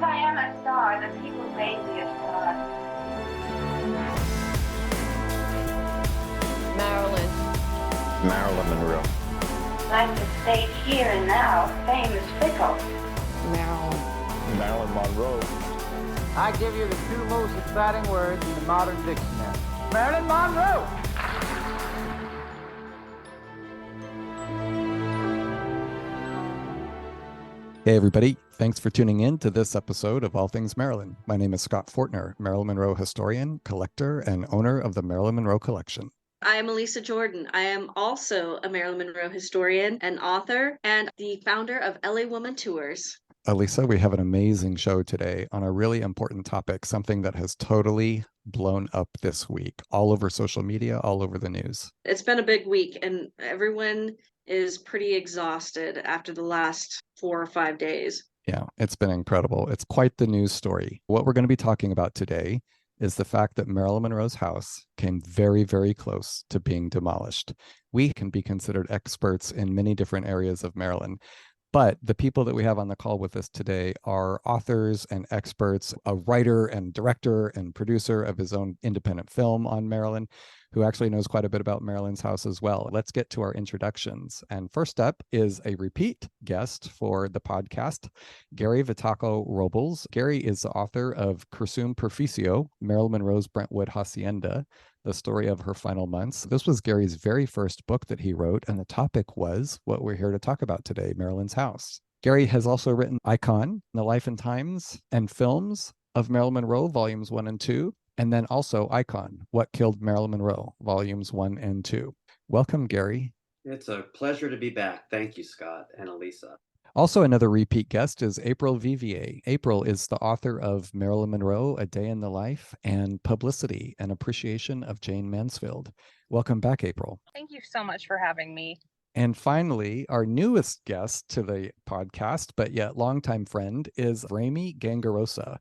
If I am a star, the people made me a star. Marilyn Monroe. Like the stage here and now, fame is fickle. Marilyn Monroe. I give you the two most exciting words in the modern dictionary. Marilyn Monroe! Hey everybody, thanks for tuning in to this episode of All Things Marilyn. My name is Scott Fortner, Marilyn Monroe historian, collector, and owner of the Marilyn Monroe collection. I am Elisa Jordan. I am also a Marilyn Monroe historian, an author, and the founder of LA Woman Tours. Elisa, we have an amazing show today on a really important topic, something that has totally blown up this week, all over social media, all over the news. It's been a big week, and everyone is pretty exhausted after the last 4 or 5 days. Yeah, it's been incredible. It's quite the news story. What we're going to be talking about today is the fact that Marilyn Monroe's house came very, very close to being demolished. We can be considered experts in many different areas of Maryland, but the people that we have on the call with us today are authors and experts, a writer and director and producer of his own independent film on Marilyn, who actually knows quite a bit about Marilyn's house as well. Let's get to our introductions. And first up is a repeat guest for the podcast, Gary Vitaco Robles. Gary is the author of Cursum Perficio, Marilyn Monroe's Brentwood Hacienda, the story of her final months. This was Gary's very first book that he wrote, and the topic was what we're here to talk about today, Marilyn's house. Gary has also written Icon, The Life and Times and Films of Marilyn Monroe, Volumes 1 and 2, and then also Icon, What Killed Marilyn Monroe, Volumes 1 and 2. Welcome, Gary. It's a pleasure to be back. Thank you, Scott and Elisa. Also, another repeat guest is April Vivier. April is the author of Marilyn Monroe, A Day in the Life, and Publicity, An Appreciation of Jane Mansfield. Welcome back, April. Thank you so much for having me. And finally, our newest guest to the podcast, but yet longtime friend, is Rami Gangarosa.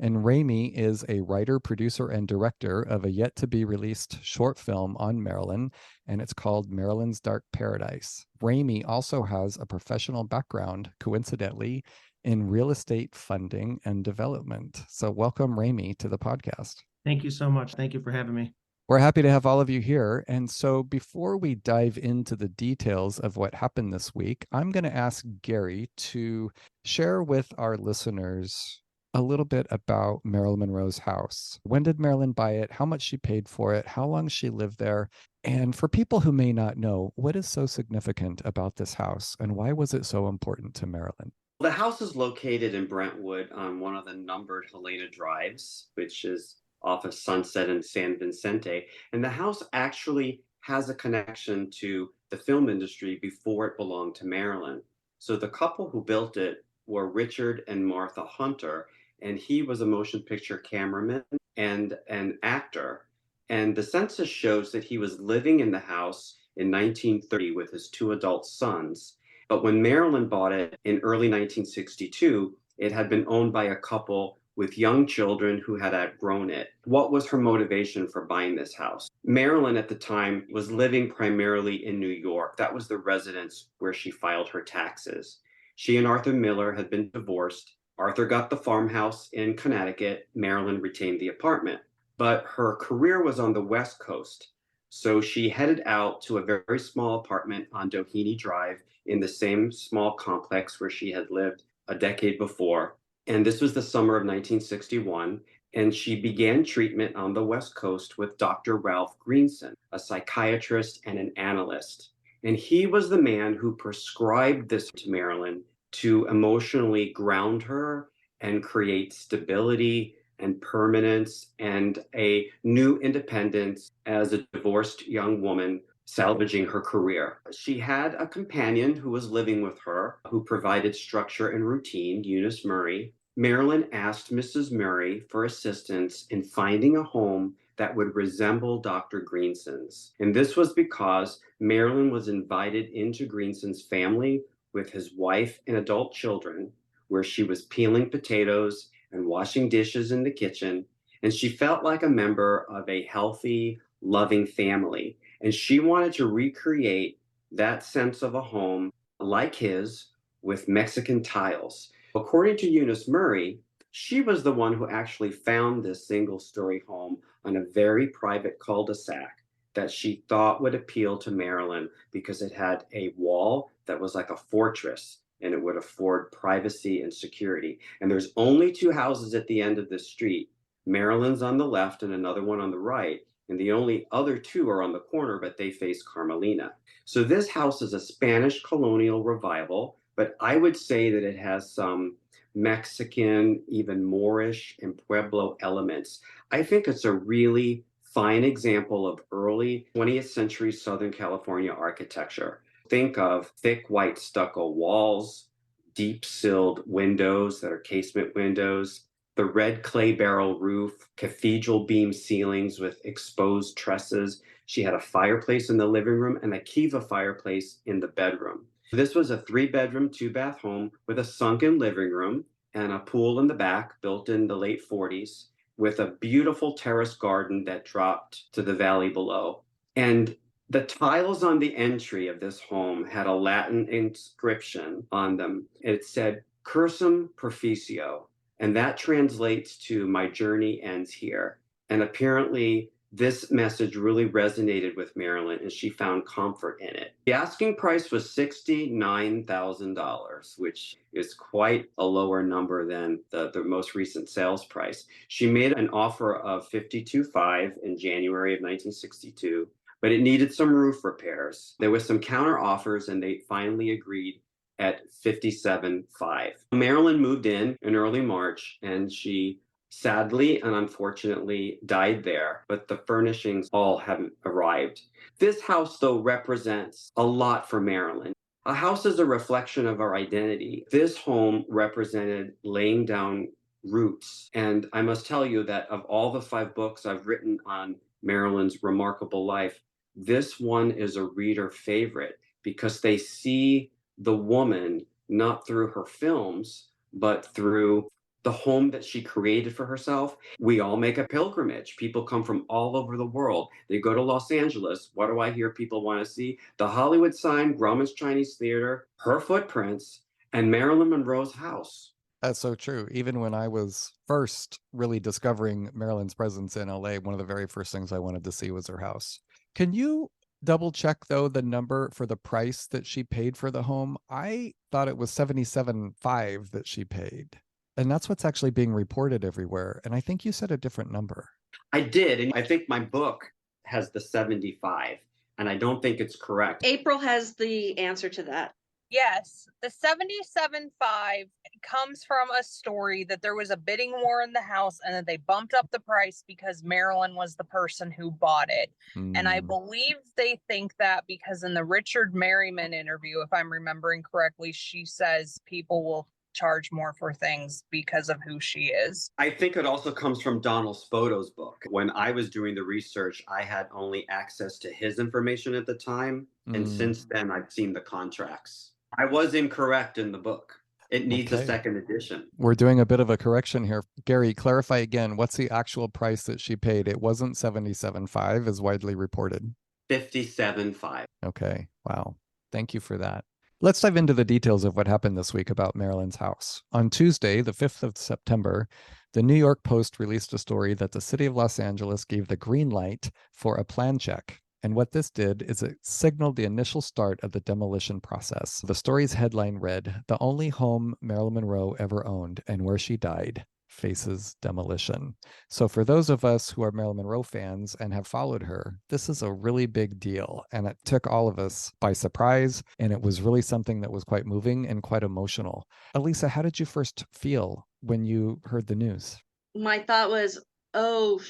And Rami is a writer, producer, and director of a yet-to-be-released short film on Marilyn, and it's called Marilyn's Dark Paradise. Rami also has a professional background, coincidentally, in real estate funding and development. So welcome, Rami, to the podcast. Thank you so much. Thank you for having me. We're happy to have all of you here. And so before we dive into the details of what happened this week, I'm going to ask Gary to share with our listeners a little bit about Marilyn Monroe's house. When did Marilyn buy it? How much she paid for it? How long she lived there? And for people who may not know, what is so significant about this house and why was it so important to Marilyn? The house is located in Brentwood on one of the numbered Helena Drives, which is off of Sunset and San Vicente. And the house actually has a connection to the film industry before it belonged to Marilyn. So the couple who built it were Richard and Martha Hunter, and he was a motion picture cameraman and an actor. And the census shows that he was living in the house in 1930 with his 2 adult sons. But when Marilyn bought it in early 1962, it had been owned by a couple with young children who had outgrown it. What was her motivation for buying this house? Marilyn at the time was living primarily in New York. That was the residence where she filed her taxes. She and Arthur Miller had been divorced. Arthur got the farmhouse in Connecticut. Marilyn retained the apartment. But her career was on the West Coast. So she headed out to a very small apartment on Doheny Drive in the same small complex where she had lived a decade before. And this was the summer of 1961. And she began treatment on the West Coast with Dr. Ralph Greenson, a psychiatrist and an analyst. And he was the man who prescribed this to Marilyn to emotionally ground her and create stability and permanence and a new independence as a divorced young woman salvaging her career. She had a companion who was living with her, who provided structure and routine, Eunice Murray. Marilyn asked Mrs. Murray for assistance in finding a home that would resemble Dr. Greenson's. And this was because Marilyn was invited into Greenson's family with his wife and adult children, where she was peeling potatoes and washing dishes in the kitchen. And she felt like a member of a healthy, loving family. And she wanted to recreate that sense of a home like his with Mexican tiles. According to Eunice Murray, She was the one who actually found this single-story home on a very private cul-de-sac that she thought would appeal to Marilyn because it had a wall that was like a fortress and it would afford privacy and security. And there's only two houses at the end of the street. Marilyn's on the left and another one on the right. And the only other two are on the corner, but they face Carmelina. So this house is a Spanish colonial revival, but I would say that it has some Mexican, even Moorish and Pueblo elements. I think it's a really fine example of early 20th century Southern California architecture. Think of thick white stucco walls, deep silled windows that are casement windows, the red clay barrel roof, cathedral beam ceilings with exposed trusses. She had a fireplace in the living room and a kiva fireplace in the bedroom. This was a 3-bedroom, 2-bath home with a sunken living room and a pool in the back built in the late 40s with a beautiful terrace garden that dropped to the valley below. And the tiles on the entry of this home had a Latin inscription on them. It said, Cursum Proficio, and that translates to my journey ends here. And apparently this message really resonated with Marilyn and she found comfort in it. The asking price was $69,000, which is quite a lower number than the most recent sales price. She made an offer of $52,500 in January of 1962, but it needed some roof repairs. There was some counter offers and they finally agreed at $57,500. Marilyn moved in early March and she sadly and unfortunately died there, but the furnishings all haven't arrived. This house, though, represents a lot for Marilyn. A house is a reflection of our identity. This home represented laying down roots. And I must tell you that of all the 5 books I've written on Marilyn's remarkable life, this one is a reader favorite because they see the woman not through her films, but through the home that she created for herself. We all make a pilgrimage. People come from all over the world. They go to Los Angeles. What do I hear people want to see? The Hollywood sign, Grauman's Chinese Theater, her footprints, and Marilyn Monroe's house. That's so true. Even when I was first really discovering Marilyn's presence in LA, one of the very first things I wanted to see was her house. Can you double check, though, the number for the price that she paid for the home? I thought it was $77,500 that she paid. And that's what's actually being reported everywhere. And I think you said a different number. I did. And I think my book has the 75, and I don't think it's correct. April has the answer to that. Yes, the 77.5 comes from a story that there was a bidding war in the house and that they bumped up the price because Marilyn was the person who bought it. And I believe they think that because in the Richard Merriman interview, if I'm remembering correctly, she says people will charge more for things because of who she is. I think it also comes from Donald Spoto's book. When I was doing the research, I had only access to his information at the time. And since then, I've seen the contracts. I was incorrect in the book. It needs a second edition. We're doing a bit of a correction here. Gary, clarify again, what's the actual price that she paid? It wasn't $77,500 as widely reported. $57,500. Okay. Wow. Thank you for that. Let's dive into the details of what happened this week about Marilyn's house. On Tuesday, the 5th of September, the New York Post released a story that the city of Los Angeles gave the green light for a plan check. And what this did is it signaled the initial start of the demolition process. The story's headline read, "The only home Marilyn Monroe ever owned and where she died faces demolition." So for those of us who are Marilyn Monroe fans and have followed her, this is a really big deal. And it took all of us by surprise. And it was really something that was quite moving and quite emotional. Elisa, how did you first feel when you heard the news? My thought was, oh,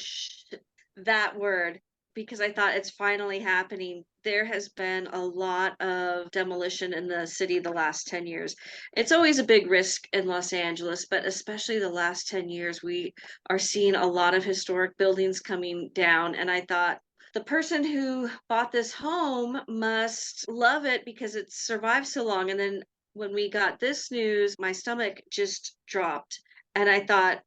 that word. Because I thought it's finally happening. There has been a lot of demolition in the city the last 10 years. It's always a big risk in Los Angeles, but especially the last 10 years, we are seeing a lot of historic buildings coming down. And I thought the person who bought this home must love it because it survived so long. And then when we got this news, my stomach just dropped. And I thought,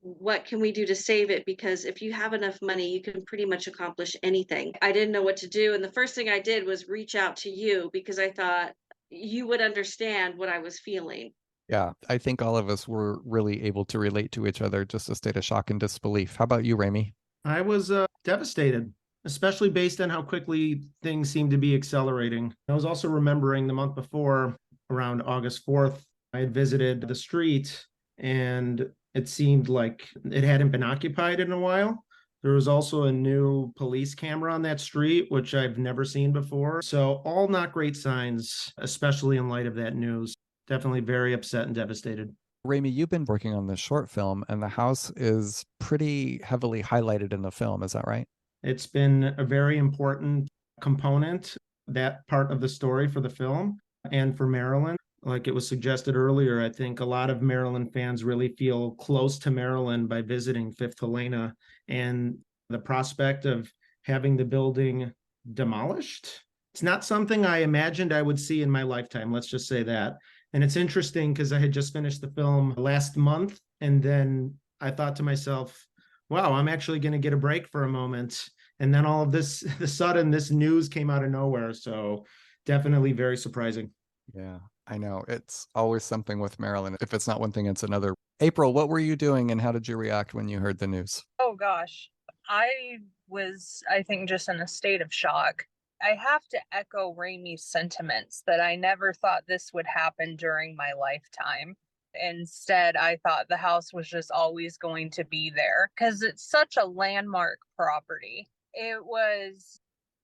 what can we do to save it? Because if you have enough money, you can pretty much accomplish anything. I didn't know what to do. And the first thing I did was reach out to you because I thought you would understand what I was feeling. Yeah, I think all of us were really able to relate to each other, just a state of shock and disbelief. How about you, Raimi? I was devastated, especially based on how quickly things seemed to be accelerating. I was also remembering the month before, around August 4th, I had visited the street and it seemed like it hadn't been occupied in a while. There was also a new police camera on that street, which I've never seen before. So, all not great signs, especially in light of that news. Definitely very upset and devastated. Raimi, you've been working on this short film, and the house is pretty heavily highlighted in the film. Is that right? It's been a very important component, that part of the story for the film and for Marilyn. Like it was suggested earlier, I think a lot of Maryland fans really feel close to Maryland by visiting Fifth Helena, and the prospect of having the building demolished. It's not something I imagined I would see in my lifetime. Let's just say that. And it's interesting because I had just finished the film last month. And then I thought to myself, wow, I'm actually going to get a break for a moment. And then all of this, the sudden, this news came out of nowhere. So definitely very surprising. Yeah, I know. It's always something with Marilyn. If it's not one thing, it's another. April, what were you doing and how did you react when you heard the news? Oh gosh. I was, I think, just in a state of shock. I have to echo Raimi's sentiments that I never thought this would happen during my lifetime. Instead, I thought the house was just always going to be there because it's such a landmark property. It was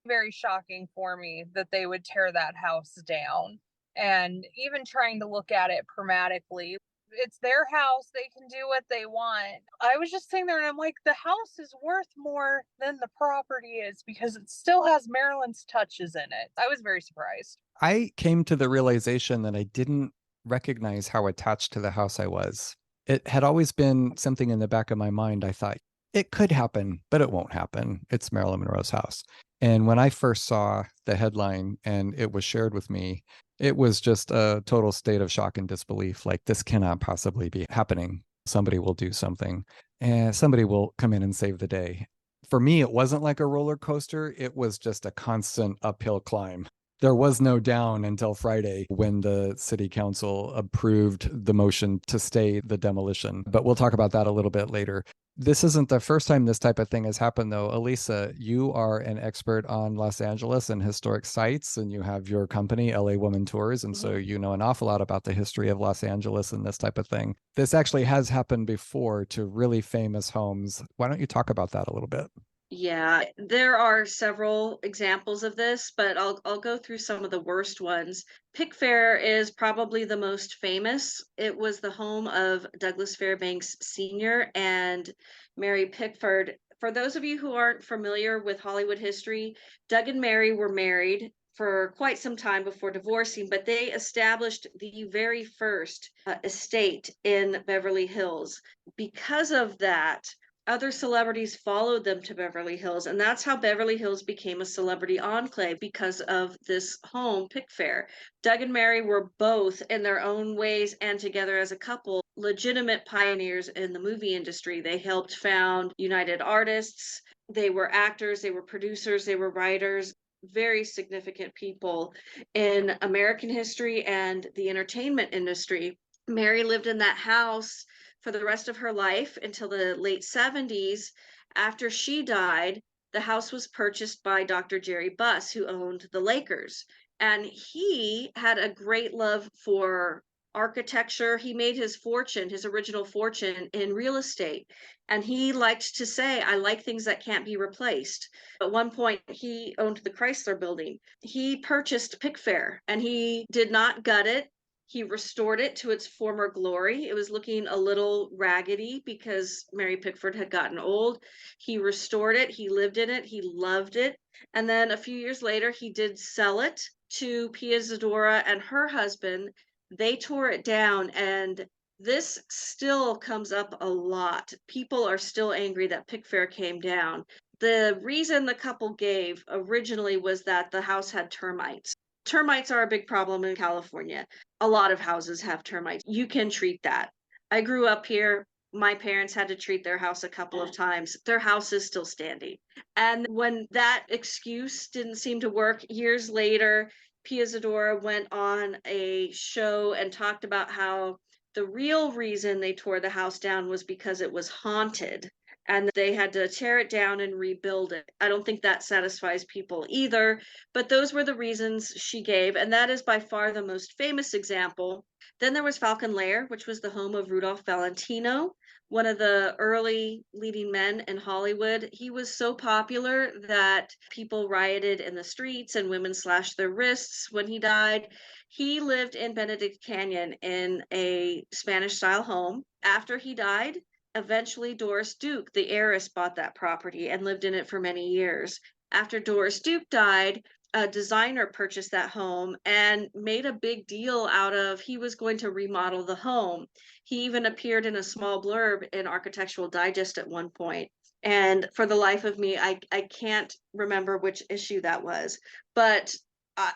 very shocking for me that they would tear that house down. And even trying to look at it pragmatically, it's their house. They can do what they want. I was just sitting there and I'm like, the house is worth more than the property is because it still has Marilyn's touches in it. I was very surprised. I came to the realization that I didn't recognize how attached to the house I was. It had always been something in the back of my mind. I thought it could happen, but it won't happen. It's Marilyn Monroe's house. And when I first saw the headline and it was shared with me, it was just a total state of shock and disbelief. Like, this cannot possibly be happening. Somebody will do something and somebody will come in and save the day. For me, it wasn't like a roller coaster. It was just a constant uphill climb. There was no down until Friday when the city council approved the motion to stay the demolition. But we'll talk about that a little bit later. This isn't the first time this type of thing has happened, though. Elisa, you are an expert on Los Angeles and historic sites, and you have your company, LA Woman Tours. And so you know an awful lot about the history of Los Angeles and this type of thing. This actually has happened before to really famous homes. Why don't you talk about that a little bit? Yeah, there are several examples of this, but I'll go through some of the worst ones. Pickfair is probably the most famous. It was the home of Douglas Fairbanks Sr. and Mary Pickford. For those of you who aren't familiar with Hollywood history, Doug and Mary were married for quite some time before divorcing, but they established the very first estate in Beverly Hills. Because of that, other celebrities followed them to Beverly Hills, and that's how Beverly Hills became a celebrity enclave because of this home, Pickfair. Doug and Mary were both, in their own ways and together as a couple, legitimate pioneers in the movie industry. They helped found United Artists. They were actors, they were producers, they were writers, very significant people in American history and the entertainment industry. Mary lived in that house for the rest of her life until the late 70s. After she died, the house was purchased by Dr. Jerry Buss, who owned the Lakers. And he had a great love for architecture. He made his fortune, his original fortune, in real estate. And he liked to say, I like things that can't be replaced. At one point, he owned the Chrysler building. He purchased Pickfair and he did not gut it. He restored it to its former glory. It was looking a little raggedy because Mary Pickford had gotten old. He restored it. He lived in it. He loved it. And then a few years later, he did sell it to Pia Zadora and her husband. They tore it down, and this still comes up a lot. People are still angry that Pickfair came down. The reason the couple gave originally was that the house had termites. Termites are a big problem in California. A lot of houses have termites. You can treat that. I grew up here. My parents had to treat their house a couple of times. Their house is still standing. And when that excuse didn't seem to work, years later, Pia Zadora went on a show and talked about how The real reason they tore the house down was because it was haunted and they had to tear it down and rebuild it. I don't think that satisfies people either, but those were the reasons she gave, and that is by far the most famous example. Then there was Falcon Lair, which was the home of Rudolph Valentino, one of the early leading men in Hollywood. He was so popular that people rioted in the streets and women slashed their wrists when he died. He lived in Benedict Canyon in a Spanish style home. After he died, eventually Doris Duke, the heiress, bought that property and lived in it for many years. After Doris Duke died, a designer purchased that home and made a big deal out of he was going to remodel the home. He even appeared in a small blurb in Architectural Digest at one point. And for the life of me, I can't remember which issue that was. But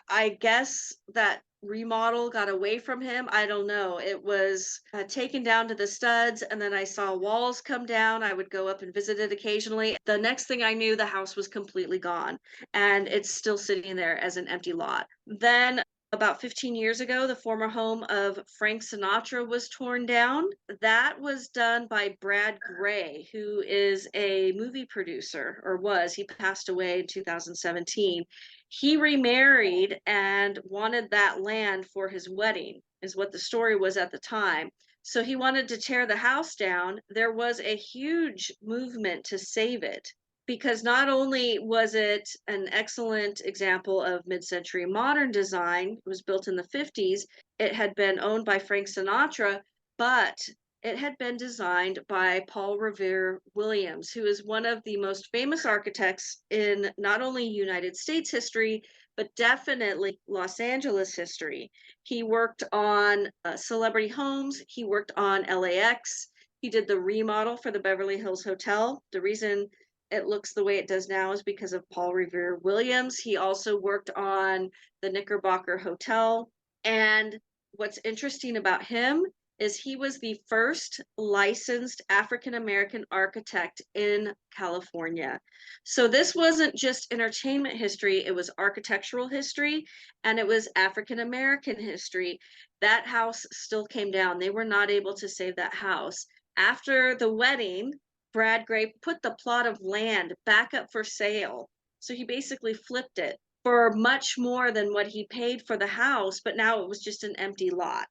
I guess that remodel got away from him. I don't know. It was taken down to the studs, and then I saw walls come down. I would go up and visit it occasionally. The next thing I knew, the house was completely gone, and it's still sitting there as an empty lot. Then about 15 years ago, the former home of Frank Sinatra was torn down. That was done by Brad Gray, who is a movie producer, or was. He passed away in 2017. He remarried and wanted that land for his wedding, is what the story was at the time. So he wanted to tear the house down. There was a huge movement to save it, because not only was it an excellent example of mid-century modern design, it was built in the 50s, it had been owned by Frank Sinatra, but it had been designed by Paul Revere Williams, who is one of the most famous architects in not only United States history, but definitely Los Angeles history. He worked on celebrity homes. He worked on LAX. He did the remodel for the Beverly Hills Hotel. The reason it looks the way it does now is because of Paul Revere Williams. He also worked on the Knickerbocker Hotel. And what's interesting about him is he was the first licensed African-American architect in California. So this wasn't just entertainment history, it was architectural history, and it was African-American history. That house still came down. They were not able to save that house. After the wedding, Brad Gray put the plot of land back up for sale. So he basically flipped it for much more than what he paid for the house, but now it was just an empty lot.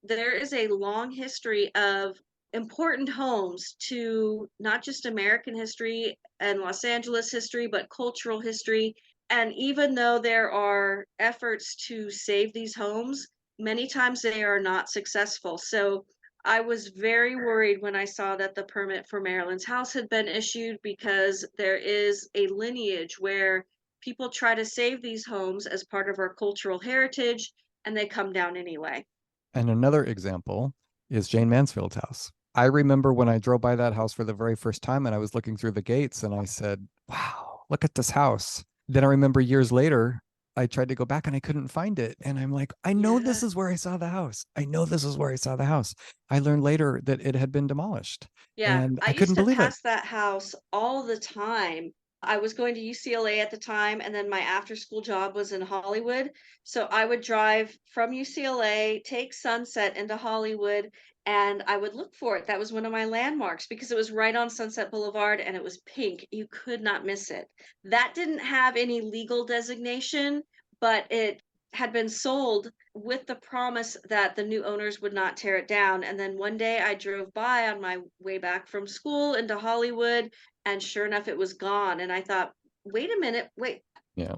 There is a long history of important homes to not just American history and Los Angeles history, but cultural history. And even though there are efforts to save these homes, many times they are not successful. So I was very worried when I saw that the permit for Marilyn's house had been issued, because there is a lineage where people try to save these homes as part of our cultural heritage, and they come down anyway. And another example is Jane Mansfield's house. I remember when I drove by that house for the very first time and I was looking through the gates and I said, wow, look at this house. Then I remember years later, I tried to go back and I couldn't find it. And I'm like, I know this is where I saw the house. I know this is where I saw the house. I learned later that it had been demolished. Yeah, And I I couldn't used to believe it. pass that house all the time. I was going to UCLA at the time, and then my after school job was in Hollywood. So I would drive from UCLA, take Sunset into Hollywood, and I would look for it. That was one of my landmarks because it was right on Sunset Boulevard and it was pink. You could not miss it. That didn't have any legal designation, but it had been sold with the promise that the new owners would not tear it down. And then one day I drove by on my way back from school into Hollywood, and sure enough, it was gone. And I thought, wait a minute, Yeah.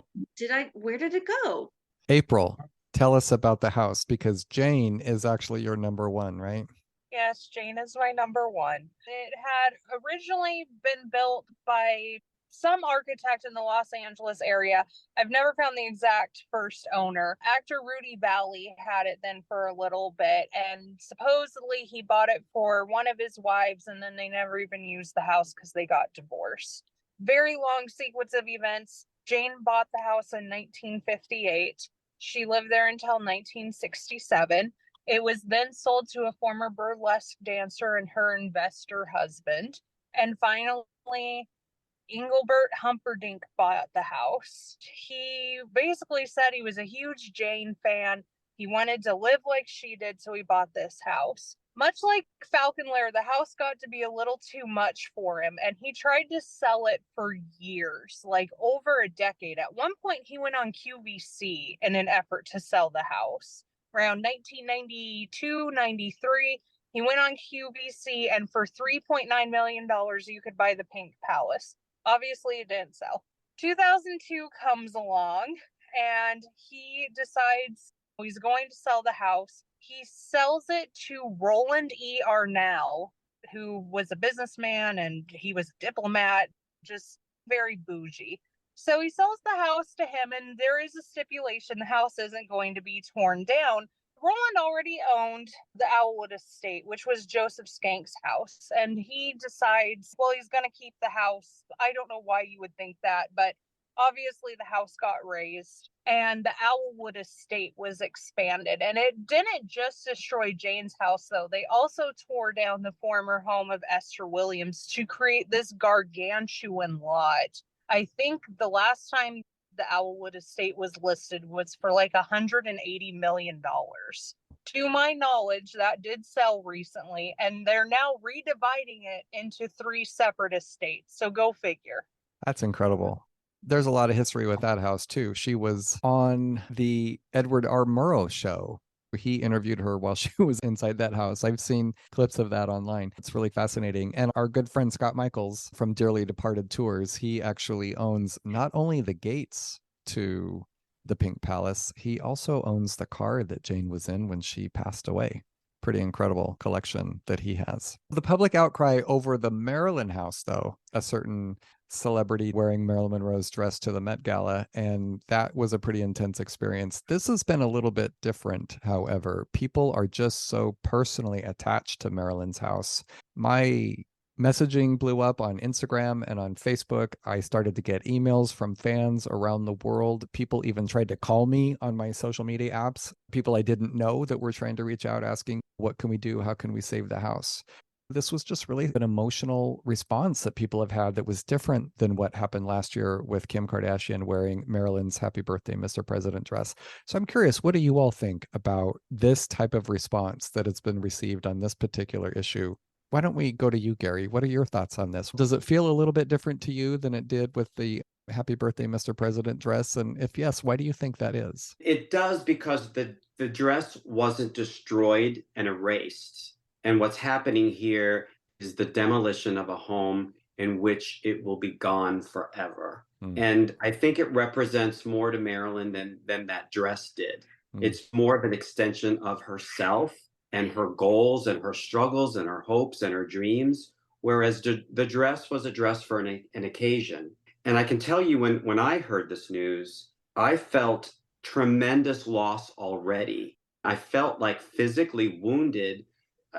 Where did it go? April, tell us about the house, because Jane is actually your number one, right? Yes, Jane is my number one. It had originally been built by some architect in the Los Angeles area. I've never found the exact first owner. Actor Rudy Valley had it then for a little bit, and supposedly he bought it for one of his wives, and then they never even used the house because they got divorced. Very long sequence of events. Jane bought the house in 1958. She lived there until 1967. It was then sold to a former burlesque dancer and her investor husband. And finally, Engelbert Humperdinck bought the house. He basically said he was a huge Jane fan. He wanted to live like she did, so he bought this house. Much like Falcon Lair, the house got to be a little too much for him, and he tried to sell it for years, like over a decade. At one point, he went on QVC in an effort to sell the house. Around 1992, 93, he went on QVC, and for $3.9 million, you could buy the Pink Palace. Obviously, it didn't sell. 2002 comes along, and he decides he's going to sell the house. He sells it to Roland E. Arnall, who was a businessman and he was a diplomat, just very bougie. So he sells the house to him, and there is a stipulation the house isn't going to be torn down. Roland already owned the Owlwood estate, which was Joseph Skank's house, and he decides, well, he's going to keep the house. I don't know why you would think that, but obviously the house got raised and the Owlwood estate was expanded. And it didn't just destroy Jane's house, though. They also tore down the former home of Esther Williams to create this gargantuan lot. I think the last time the Owlwood estate was listed was for like $180 million. To my knowledge, that did sell recently, and they're now redividing it into 3 separate estates. So go figure. That's incredible. There's a lot of history with that house too. She was on the Edward R. Murrow show. He interviewed her while she was inside that house. I've seen clips of that online. It's really fascinating. And our good friend Scott Michaels from Dearly Departed Tours, he actually owns not only the gates to the Pink Palace, he also owns the car that Jane was in when she passed away. Pretty incredible collection that he has. The public outcry over the Marilyn house, though, a certain celebrity wearing Marilyn Monroe's dress to the Met Gala, and that was a pretty intense experience. This has been a little bit different, however. People are just so personally attached to Marilyn's house. My messaging blew up on Instagram and on Facebook. I started to get emails from fans around the world. People even tried to call me on my social media apps. People I didn't know that were trying to reach out asking, what can we do? How can we save the house? This was just really an emotional response that people have had that was different than what happened last year with Kim Kardashian wearing Marilyn's Happy Birthday, Mr. President dress. So I'm curious, what do you all think about this type of response that has been received on this particular issue? Why don't we go to you, Gary? What are your thoughts on this? Does it feel a little bit different to you than it did with the Happy Birthday, Mr. President dress? And if yes, why do you think that is? It does, because the dress wasn't destroyed and erased. And what's happening here is the demolition of a home in which it will be gone forever. And I think it represents more to Marilyn than that dress did. It's more of an extension of herself and her goals and her struggles and her hopes and her dreams, whereas the dress was a dress for an occasion. And I can tell you, when I heard this news, I felt tremendous loss already. I felt like physically wounded.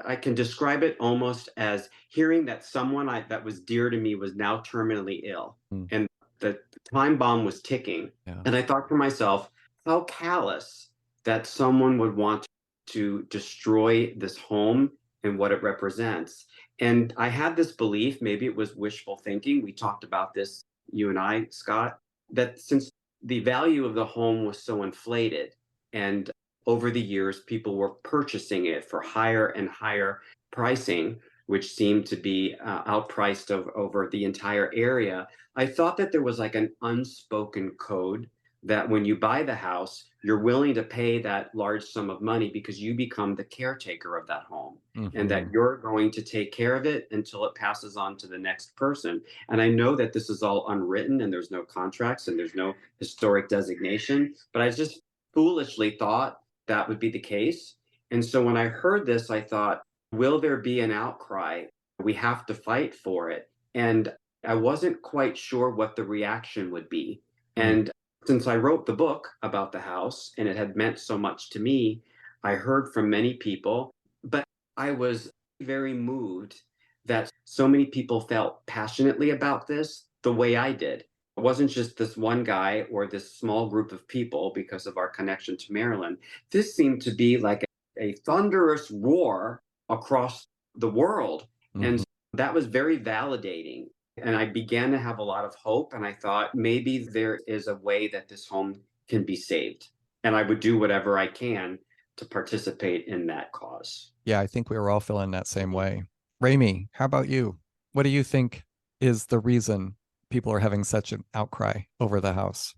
I can describe it almost as hearing that someone that was dear to me was now terminally ill, and the time bomb was ticking. Yeah. And I thought to myself, how callous that someone would want to destroy this home and what it represents. And I had this belief, maybe it was wishful thinking. We talked about this, you and I, Scott, that since the value of the home was so inflated, and over the years, people were purchasing it for higher and higher pricing, which seemed to be outpriced over the entire area. I thought that there was like an unspoken code that when you buy the house, you're willing to pay that large sum of money because you become the caretaker of that home, and that you're going to take care of it until it passes on to the next person. And I know that this is all unwritten and there's no contracts and there's no historic designation, but I just foolishly thought that would be the case. And so when I heard this, I thought, will there be an outcry? We have to fight for it. And I wasn't quite sure what the reaction would be. And since I wrote the book about the house and it had meant so much to me, I heard from many people, but I was very moved that so many people felt passionately about this the way I did. It wasn't just this one guy or this small group of people because of our connection to Marilyn. This seemed to be like a thunderous roar across the world. And that was very validating. And I began to have a lot of hope. And I thought maybe there is a way that this home can be saved. And I would do whatever I can to participate in that cause. Yeah, I think we were all feeling that same way. Raimi, how about you? What do you think is the reason people are having such an outcry over the house?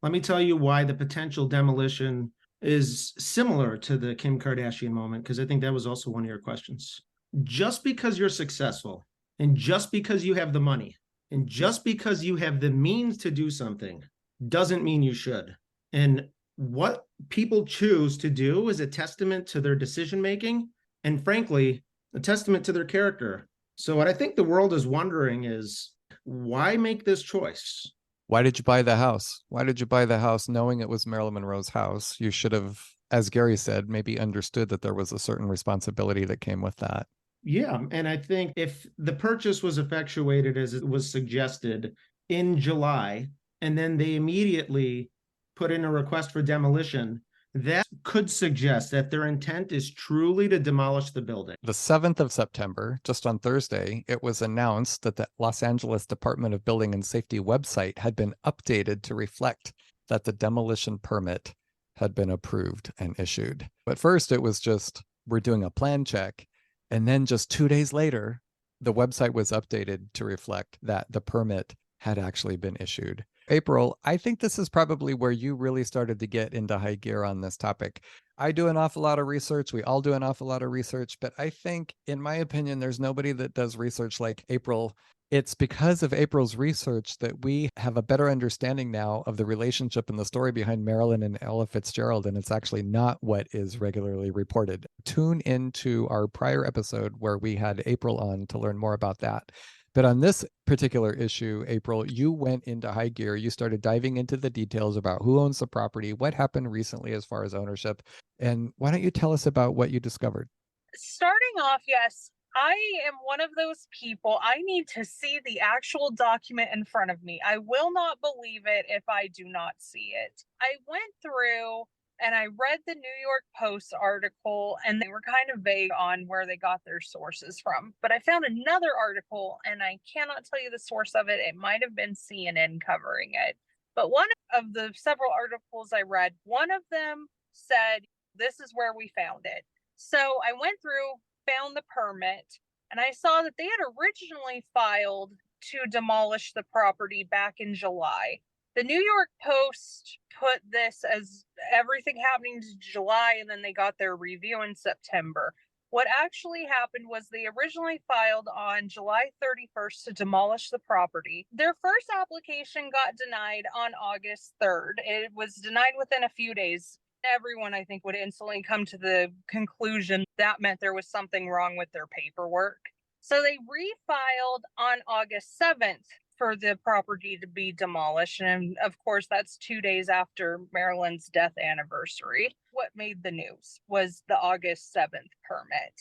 Let me tell you why the potential demolition is similar to the Kim Kardashian moment, because I think that was also one of your questions. Just because you're successful, and just because you have the money, and just because you have the means to do something, doesn't mean you should. And what people choose to do is a testament to their decision making, and frankly, a testament to their character. So what I think the world is wondering is, why make this choice? Why did you buy the house? Why did you buy the house knowing it was Marilyn Monroe's house? You should have, as Gary said, maybe understood that there was a certain responsibility that came with that. Yeah, and I think if the purchase was effectuated as it was suggested in July, and then they immediately put in a request for demolition, that could suggest that their intent is truly to demolish the building. The 7th of September, just on Thursday, it was announced that the Los Angeles Department of Building and Safety website had been updated to reflect that the demolition permit had been approved and issued. But first, it was just, we're doing a plan check. And then just 2 days later, the website was updated to reflect that the permit had actually been issued. April, I think this is probably where you really started to get into high gear on this topic. I do an awful lot of research. We all do an awful lot of research, but I think, in my opinion, there's nobody that does research like April. It's because of April's research that we have a better understanding now of the relationship and the story behind Marilyn and Ella Fitzgerald, and it's actually not what is regularly reported. Tune into our prior episode where we had April on to learn more about that. But on this particular issue, April, you went into high gear. You started diving into the details about who owns the property, what happened recently as far as ownership. And why don't you tell us about what you discovered? Starting off, yes, I am one of those people. I need to see the actual document in front of me. I will not believe it if I do not see it. I went through and I read the New York Post article, and they were kind of vague on where they got their sources from. But I found another article, and I cannot tell you the source of it. It might have been CNN covering it. But one of the several articles I read, one of them said, this is where we found it. So I went through, found the permit, and I saw that they had originally filed to demolish the property back in July. The New York Post put this as everything happening in July, and then they got their review in September. What actually happened was they originally filed on July 31st to demolish the property. Their first application got denied on August 3rd. It was denied within a few days. Everyone, I think, would instantly come to the conclusion that meant there was something wrong with their paperwork. So they refiled on August 7th for the property to be demolished. And of course, that's 2 days after Marilyn's death anniversary. What made the news was the August 7th permit.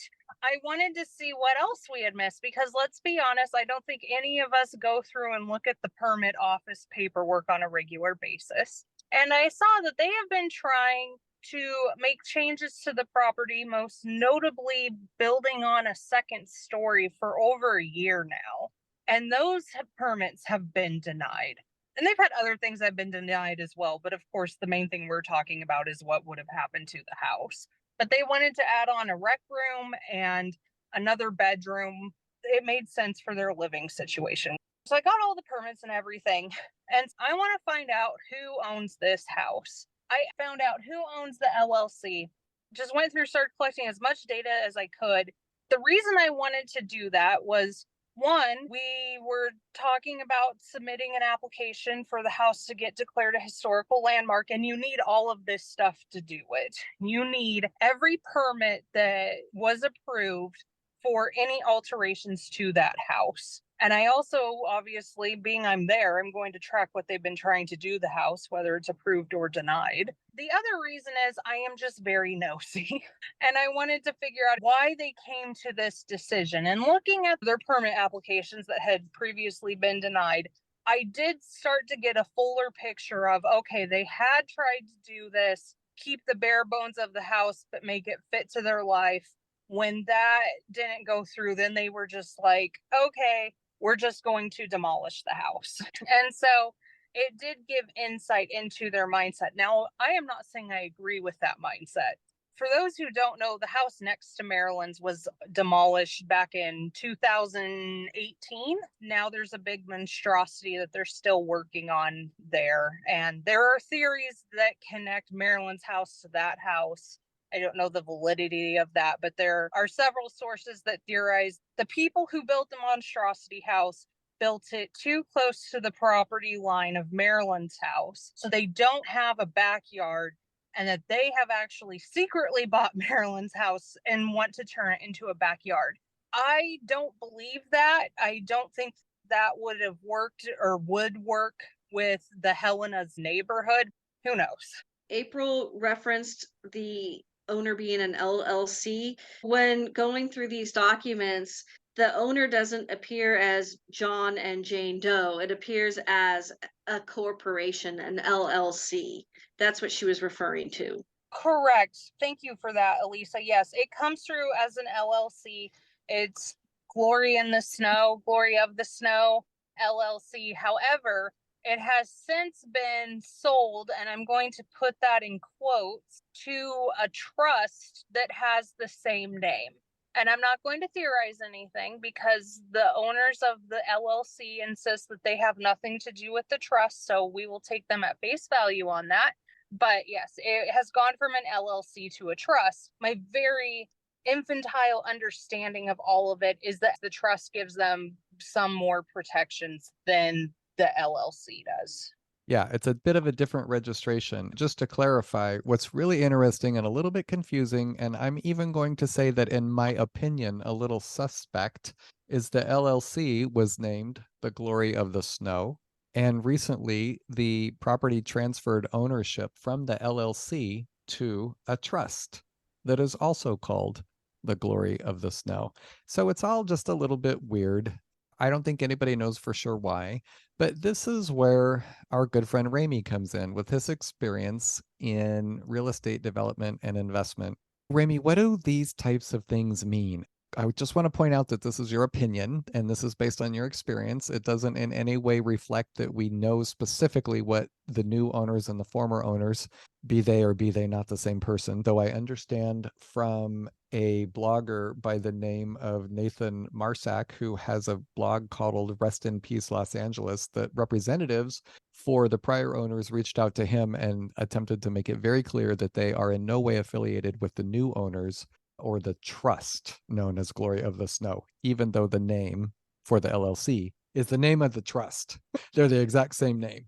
I wanted to see what else we had missed, because let's be honest, I don't think any of us go through and look at the permit office paperwork on a regular basis. And I saw that they have been trying to make changes to the property, most notably building on a second story for over a year now. And those permits have been denied. And they've had other things that have been denied as well. But of course, the main thing we're talking about is what would have happened to the house. But they wanted to add on a rec room and another bedroom. It made sense for their living situation. So I got all the permits and everything. And I want to find out who owns this house. I found out who owns the LLC. Just went through, started collecting as much data as I could. The reason I wanted to do that was, one, we were talking about submitting an application for the house to get declared a historical landmark, and you need all of this stuff to do it. You need every permit that was approved for any alterations to that house. And I also, obviously, being I'm there, I'm going to track what they've been trying to do the house, whether it's approved or denied. The other reason is I am just very nosy. And I wanted to figure out why they came to this decision. And looking at their permit applications that had previously been denied, I did start to get a fuller picture of, okay, they had tried to do this, keep the bare bones of the house, but make it fit to their life. When that didn't go through, then they were just like, okay, we're just going to demolish the house. And so it did give insight into their mindset. Now, I am not saying I agree with that mindset. For those who don't know, the house next to Marilyn's was demolished back in 2018. Now there's a big monstrosity that they're still working on there. And there are theories that connect Marilyn's house to that house. I don't know the validity of that, but there are several sources that theorize the people who built the monstrosity house built it too close to the property line of Marilyn's house. So they don't have a backyard, and that they have actually secretly bought Marilyn's house and want to turn it into a backyard. I don't believe that. I don't think that would have worked or would work with the Helena's neighborhood. Who knows? April referenced the owner being an LLC. When going through these documents, the owner doesn't appear as John and Jane Doe. It appears as a corporation, an LLC. That's what she was referring to. Correct. Thank you for that, Elisa. Yes, it comes through as an LLC. It's Glory of the Snow LLC. However, it has since been sold, and I'm going to put that in quotes, to a trust that has the same name. And I'm not going to theorize anything because the owners of the LLC insist that they have nothing to do with the trust. So we will take them at face value on that. But yes, it has gone from an LLC to a trust. My very infantile understanding of all of it is that the trust gives them some more protections than the LLC does. Yeah, it's a bit of a different registration. Just to clarify, what's really interesting and a little bit confusing, and I'm even going to say that in my opinion, a little suspect, is the LLC was named the Glory of the Snow. And recently, the property transferred ownership from the LLC to a trust that is also called the Glory of the Snow. So it's all just a little bit weird. I don't think anybody knows for sure why, but this is where our good friend Ramy comes in with his experience in real estate development and investment. Ramy, what do these types of things mean? I just want to point out that this is your opinion and this is based on your experience. It doesn't in any way reflect that we know specifically what the new owners and the former owners, be they or be they not the same person, though I understand from a blogger by the name of Nathan Marsack, who has a blog called Rest in Peace Los Angeles, that representatives for the prior owners reached out to him and attempted to make it very clear that they are in no way affiliated with the new owners or the trust known as Glory of the Snow, even though the name for the LLC is the name of the trust. They're the exact same name.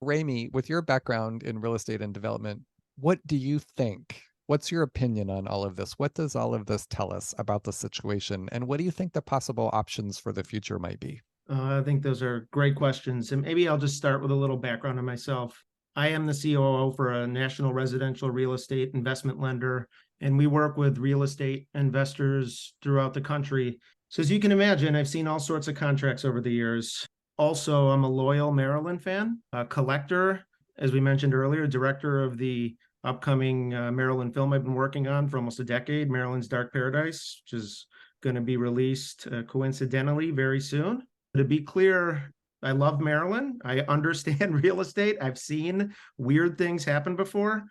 Ramy, with your background in real estate and development, what do you think? What's your opinion on all of this? What does all of this tell us about the situation? And what do you think the possible options for the future might be? I think those are great questions. And maybe I'll just start with a little background on myself. I am the COO for a national residential real estate investment lender, and we work with real estate investors throughout the country. So as you can imagine, I've seen all sorts of contracts over the years. Also, I'm a loyal Marilyn fan, a collector, as we mentioned earlier, director of the upcoming Marilyn film I've been working on for almost a decade, Marilyn's Dark Paradise, which is going to be released coincidentally very soon. To be clear, I love Marilyn. I understand real estate. I've seen weird things happen before.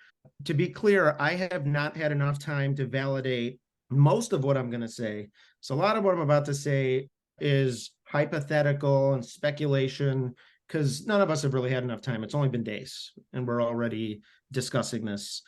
To be clear, I have not had enough time to validate most of what I'm going to say. So a lot of what I'm about to say is hypothetical and speculation because none of us have really had enough time. It's only been days and we're already discussing this.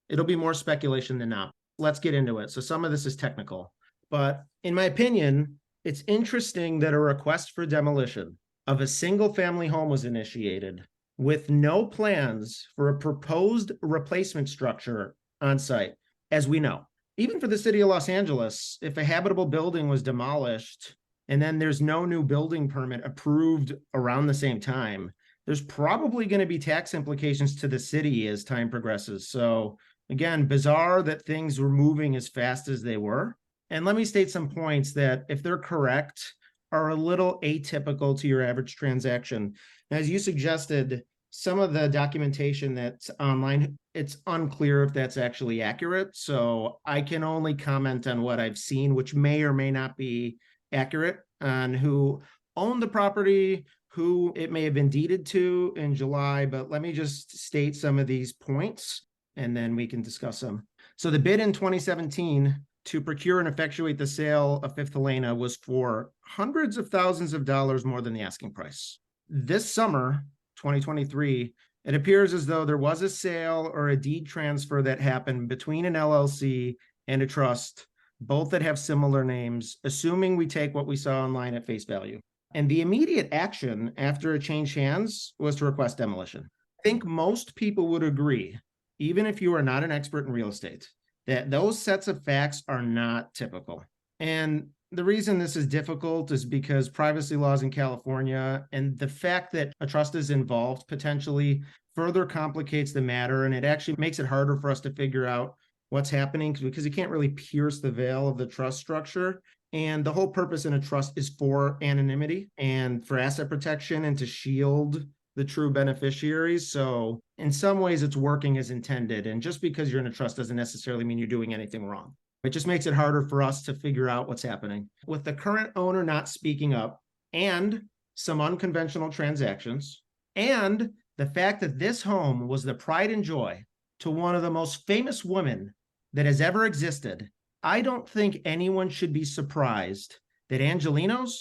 It'll be more speculation than not. Let's get into it. So some of this is technical, but in my opinion, it's interesting that a request for demolition of a single family home was initiated with no plans for a proposed replacement structure on site. As we know, even for the city of Los Angeles, if a habitable building was demolished and then there's no new building permit approved around the same time, there's probably going to be tax implications to the city as time progresses. So again, bizarre that things were moving as fast as they were. And let me state some points that, if they're correct, are a little atypical to your average transaction. As you suggested, some of the documentation that's online, it's unclear if that's actually accurate. So I can only comment on what I've seen, which may or may not be accurate, on who owned the property, who it may have been deeded to in July. But let me just state some of these points and then we can discuss them. So the bid in 2017 to procure and effectuate the sale of Fifth Helena was for hundreds of thousands of dollars more than the asking price. This summer, 2023, it appears as though there was a sale or a deed transfer that happened between an LLC and a trust, both that have similar names, assuming we take what we saw online at face value. And the immediate action after it changed hands was to request demolition. I think most people would agree, even if you are not an expert in real estate, that those sets of facts are not typical. And the reason this is difficult is because privacy laws in California and the fact that a trust is involved potentially further complicates the matter. And it actually makes it harder for us to figure out what's happening because you can't really pierce the veil of the trust structure. And the whole purpose in a trust is for anonymity and for asset protection and to shield the true beneficiaries. So in some ways it's working as intended. And just because you're in a trust doesn't necessarily mean you're doing anything wrong. It just makes it harder for us to figure out what's happening. With the current owner not speaking up and some unconventional transactions, and the fact that this home was the pride and joy to one of the most famous women that has ever existed, I don't think anyone should be surprised that Angelenos,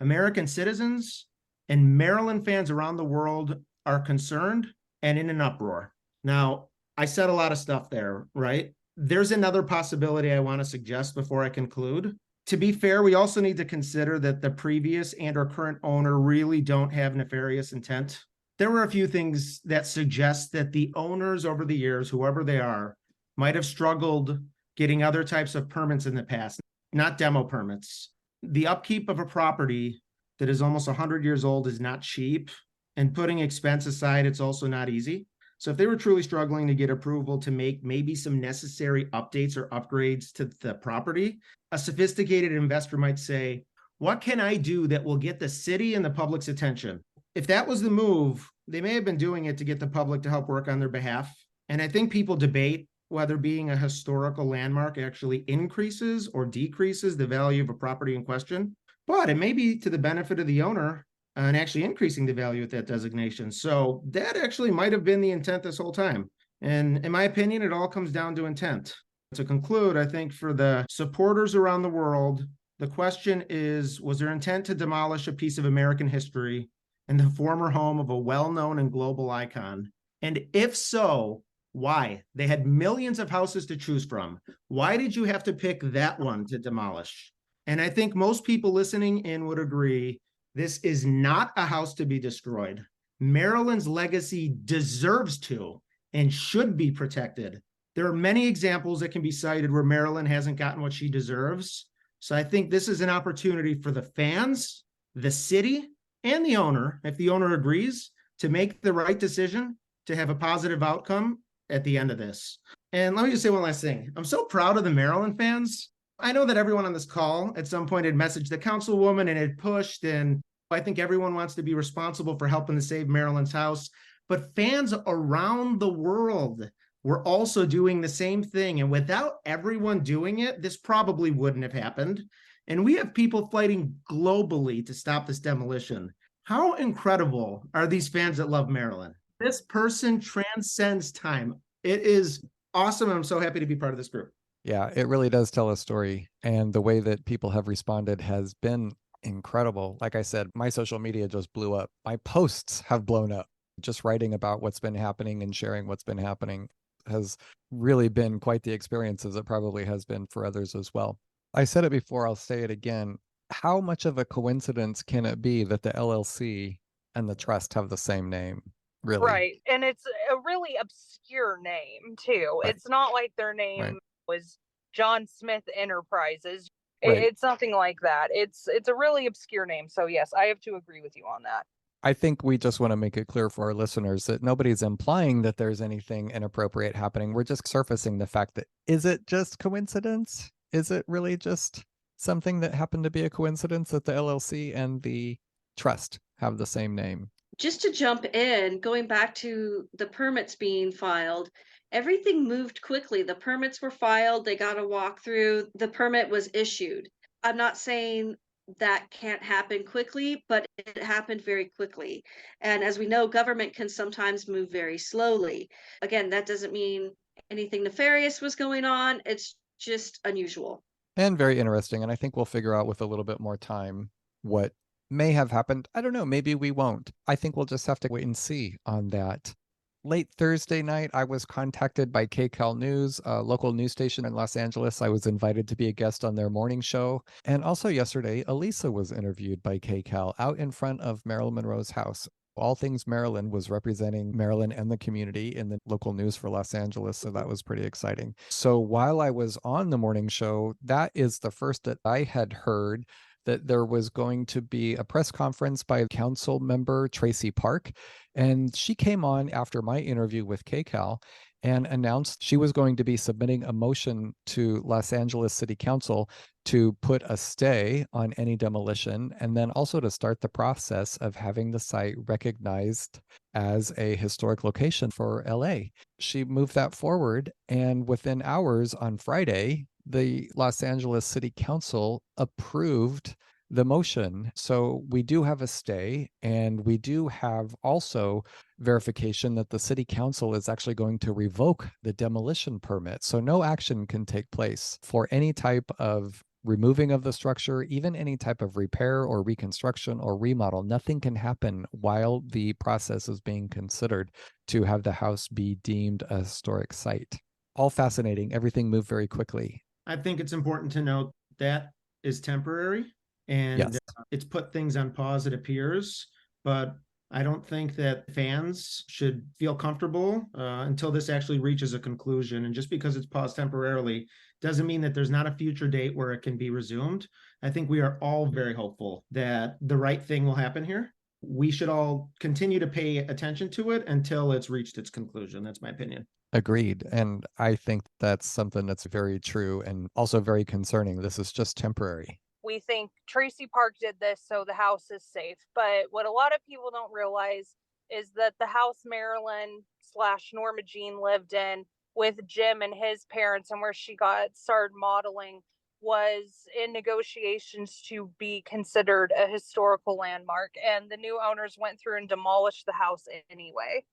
American citizens, and Maryland fans around the world are concerned and in an uproar. Now, I said a lot of stuff there, right? There's another possibility I want to suggest before I conclude. To be fair, we also need to consider that the previous and or current owner really don't have nefarious intent. There were a few things that suggest that the owners over the years, whoever they are, might have struggled getting other types of permits in the past, not demo permits. The upkeep of a property that is almost 100 years old is not cheap, and putting expense aside, it's also not easy. So if they were truly struggling to get approval to make maybe some necessary updates or upgrades to the property, a sophisticated investor might say, what can I do that will get the city and the public's attention? If that was the move, they may have been doing it to get the public to help work on their behalf. And I think people debate whether being a historical landmark actually increases or decreases the value of a property in question. But it may be to the benefit of the owner and actually increasing the value at that designation. So that actually might have been the intent this whole time. And in my opinion, it all comes down to intent. To conclude, I think for the supporters around the world, the question is, was there intent to demolish a piece of American history and the former home of a well-known and global icon? And if so, why? They had millions of houses to choose from. Why did you have to pick that one to demolish? And I think most people listening in would agree, this is not a house to be destroyed. Maryland's legacy deserves to and should be protected. There are many examples that can be cited where Maryland hasn't gotten what she deserves. So I think this is an opportunity for the fans, the city, and the owner, if the owner agrees, to make the right decision to have a positive outcome at the end of this. And let me just say one last thing. I'm so proud of the Maryland fans. I know that everyone on this call at some point had messaged the councilwoman and had pushed, and I think everyone wants to be responsible for helping to save Maryland's house. But fans around the world were also doing the same thing. And without everyone doing it, this probably wouldn't have happened. And we have people fighting globally to stop this demolition. How incredible are these fans that love Maryland? This person transcends time. It is awesome. I'm so happy to be part of this group. Yeah, it really does tell a story. And the way that people have responded has been incredible. Like I said, my social media just blew up. My posts have blown up. Just writing about what's been happening and sharing what's been happening has really been quite the experience, as it probably has been for others as well. I said it before, I'll say it again. How much of a coincidence can it be that the LLC and the trust have the same name? Really? Right. And it's a really obscure name, too. Right. It's not like their name was John Smith Enterprises. Right. It's nothing like that. It's a really obscure name. So, yes, I have to agree with you on that. I think we just want to make it clear for our listeners that nobody's implying that there's anything inappropriate happening. We're just surfacing the fact that, is it just coincidence? Is it really just something that happened to be a coincidence that the LLC and the trust have the same name? Just to jump in, going back to the permits being filed, everything moved quickly. The permits were filed, they got a walkthrough, the permit was issued. I'm not saying that can't happen quickly, but it happened very quickly. And as we know, government can sometimes move very slowly. Again, that doesn't mean anything nefarious was going on. It's just unusual. And very interesting. And I think we'll figure out with a little bit more time what may have happened. I don't know. Maybe we won't. I think we'll just have to wait and see on that. Late Thursday night, I was contacted by KCAL News, a local news station in Los Angeles. I was invited to be a guest on their morning show. And also yesterday, Elisa was interviewed by KCAL out in front of Marilyn Monroe's house. All Things Marilyn was representing Maryland and the community in the local news for Los Angeles. So that was pretty exciting. So while I was on the morning show, that is the first that I had heard that there was going to be a press conference by council member Tracy Park. And she came on after my interview with KCAL and announced she was going to be submitting a motion to Los Angeles City Council to put a stay on any demolition, and then also to start the process of having the site recognized as a historic location for LA. She moved that forward, and within hours on Friday, the Los Angeles City Council approved the motion. So we do have a stay, and we do have also verification that the city council is actually going to revoke the demolition permit. So no action can take place for any type of removing of the structure, even any type of repair or reconstruction or remodel. Nothing can happen while the process is being considered to have the house be deemed a historic site. All fascinating. Everything moved very quickly. I think it's important to note that is temporary, and Yes. it's put things on pause, it appears, but I don't think that fans should feel comfortable until this actually reaches a conclusion. And just because it's paused temporarily doesn't mean that there's not a future date where it can be resumed. I think we are all very hopeful that the right thing will happen here. We should all continue to pay attention to it until it's reached its conclusion. That's my opinion. Agreed. And I think that's something that's very true and also very concerning. This is just temporary. We think Tracy Park did this so the house is safe. But what a lot of people don't realize is that the house Marilyn / Norma Jean lived in with Jim and his parents, and where she got started modeling, was in negotiations to be considered a historical landmark. And the new owners went through and demolished the house anyway.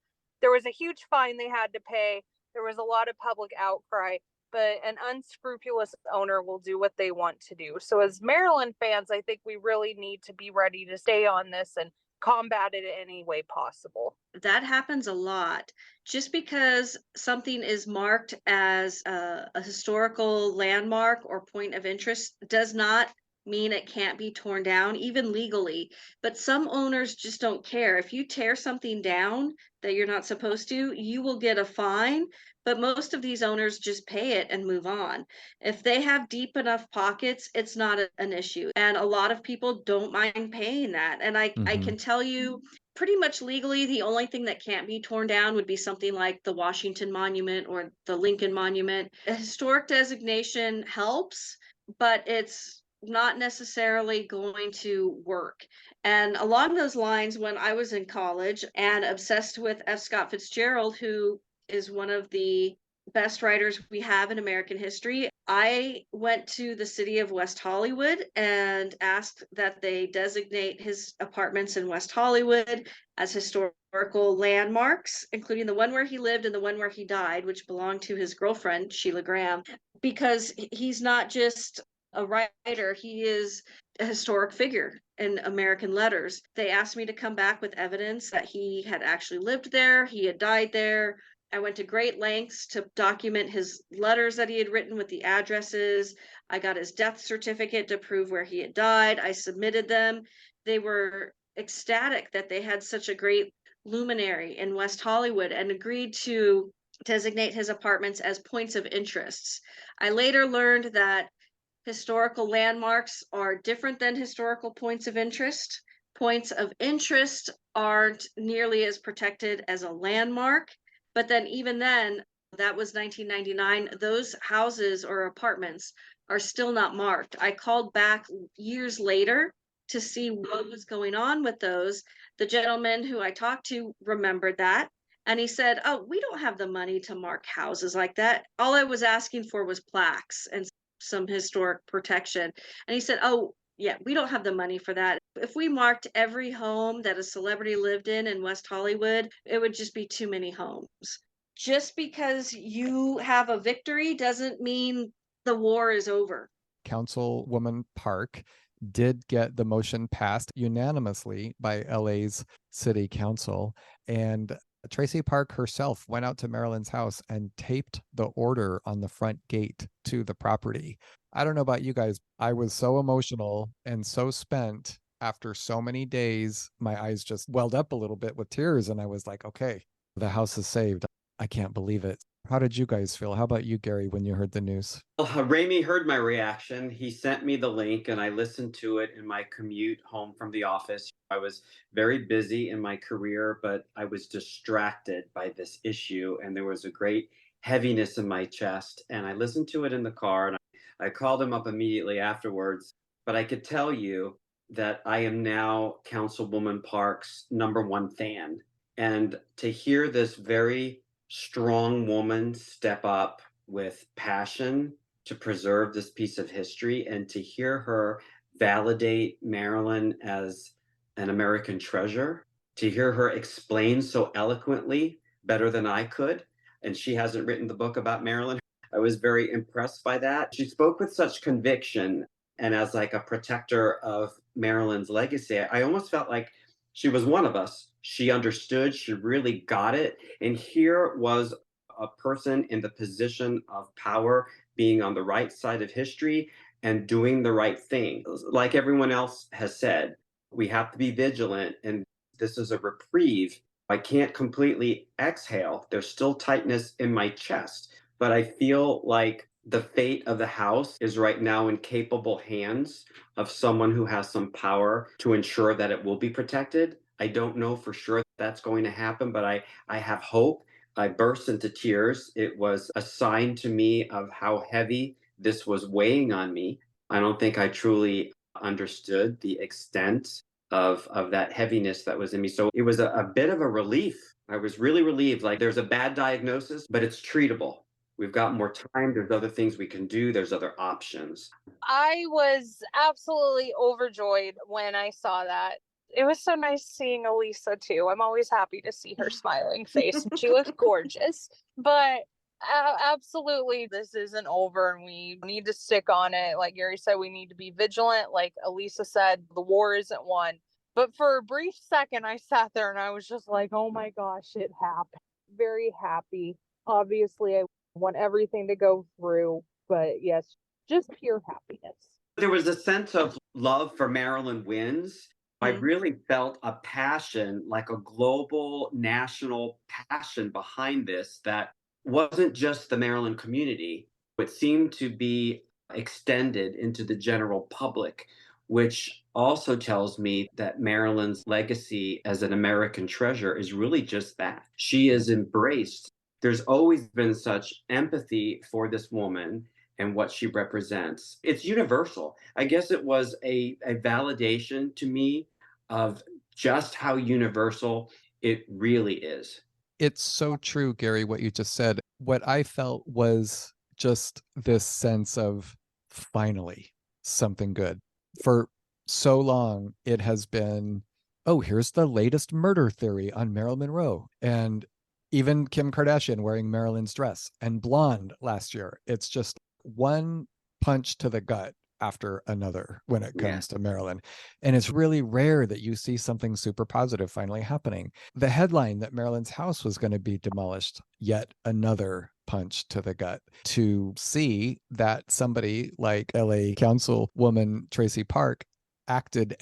There was a huge fine they had to pay. There was a lot of public outcry, but an unscrupulous owner will do what they want to do. So as Maryland fans, I think we really need to be ready to stay on this and combat it in any way possible. That happens a lot. Just because something is marked as a historical landmark or point of interest does not mean it can't be torn down, even legally. But some owners just don't care. If you tear something down that you're not supposed to, you will get a fine. But most of these owners just pay it and move on. If they have deep enough pockets, it's not an issue. And a lot of people don't mind paying that. And I can tell you, pretty much legally, the only thing that can't be torn down would be something like the Washington Monument or the Lincoln Monument. A historic designation helps, but it's not necessarily going to work. And along those lines, when I was in college and obsessed with F. Scott Fitzgerald, who is one of the best writers we have in American history, I went to the city of West Hollywood and asked that they designate his apartments in West Hollywood as historical landmarks, including the one where he lived and the one where he died, which belonged to his girlfriend, Sheila Graham, because he's not just a writer, he is a historic figure in American letters. They asked me to come back with evidence that he had actually lived there, he had died there. I went to great lengths to document his letters that he had written with the addresses. I got his death certificate to prove where he had died. I submitted them. They were ecstatic that they had such a great luminary in West Hollywood and agreed to designate his apartments as points of interest. I later learned that historical landmarks are different than historical points of interest. Points of interest aren't nearly as protected as a landmark. But then even then, that was 1999, those houses or apartments are still not marked. I called back years later to see what was going on with those. The gentleman who I talked to remembered that. And he said, "Oh, we don't have the money to mark houses like that. All I was asking for was plaques and some historic protection." And he said, "Oh, yeah, we don't have the money for that. If we marked every home that a celebrity lived in West Hollywood, it would just be too many homes." just because you have a victory doesn't mean the war is over. Councilwoman Park did get the motion passed unanimously by LA's city council. And Tracy Park herself went out to Marilyn's house and taped the order on the front gate to the property. I don't know about you guys. I was so emotional and so spent after so many days. My eyes just welled up a little bit with tears. And I was like, okay, the house is saved. I can't believe it. How did you guys feel? How about you, Gary, when you heard the news? Ramey heard my reaction. He sent me the link and I listened to it in my commute home from the office. I was very busy in my career, but I was distracted by this issue and there was a great heaviness in my chest. And I listened to it in the car and I called him up immediately afterwards. But I could tell you that I am now Councilwoman Park's #1 fan. And to hear this very strong woman step up with passion to preserve this piece of history and to hear her validate Marilyn as an American treasure, to hear her explain so eloquently, better than I could. And she hasn't written the book about Marilyn. I was very impressed by that. She spoke with such conviction. And as like a protector of Marilyn's legacy, I almost felt like she was one of us. She understood, she really got it. And here was a person in the position of power being on the right side of history and doing the right thing. Like everyone else has said, we have to be vigilant. And this is a reprieve. I can't completely exhale. There's still tightness in my chest, but I feel like the fate of the house is right now in capable hands of someone who has some power to ensure that it will be protected. I don't know for sure that's going to happen, but I have hope. I burst into tears. It was a sign to me of how heavy this was weighing on me. I don't think I truly understood the extent of that heaviness that was in me. So it was a bit of a relief. I was really relieved. Like there's a bad diagnosis, but it's treatable. We've got more time. There's other things we can do. There's other options. I was absolutely overjoyed when I saw that. It was so nice seeing Elisa too. I'm always happy to see her smiling face. She looks gorgeous. But absolutely, this isn't over and we need to stick on it. Like Gary said, we need to be vigilant. Like Elisa said, the war isn't won. But for a brief second, I sat there and I was just like, oh my gosh, it happened. Very happy. Obviously, I want everything to go through. But yes, just pure happiness. There was a sense of love for Marilyn wins. I really felt a passion, like a global national passion behind this that wasn't just the Maryland community. It seemed to be extended into the general public, which also tells me that Marilyn's legacy as an American treasure is really just that. She is embraced. There's always been such empathy for this woman and what she represents. It's universal. I guess it was a validation to me of just how universal it really is. It's so true, Gary, what you just said. What I felt was just this sense of finally something good. For so long, it has been, oh, here's the latest murder theory on Marilyn Monroe. And even Kim Kardashian wearing Marilyn's dress and blonde last year. It's just one punch to the gut after another when it comes to Marilyn. And it's really rare that you see something super positive finally happening. The headline that Marilyn's house was going to be demolished, yet another punch to the gut. To see that somebody like LA Councilwoman Tracy Park acted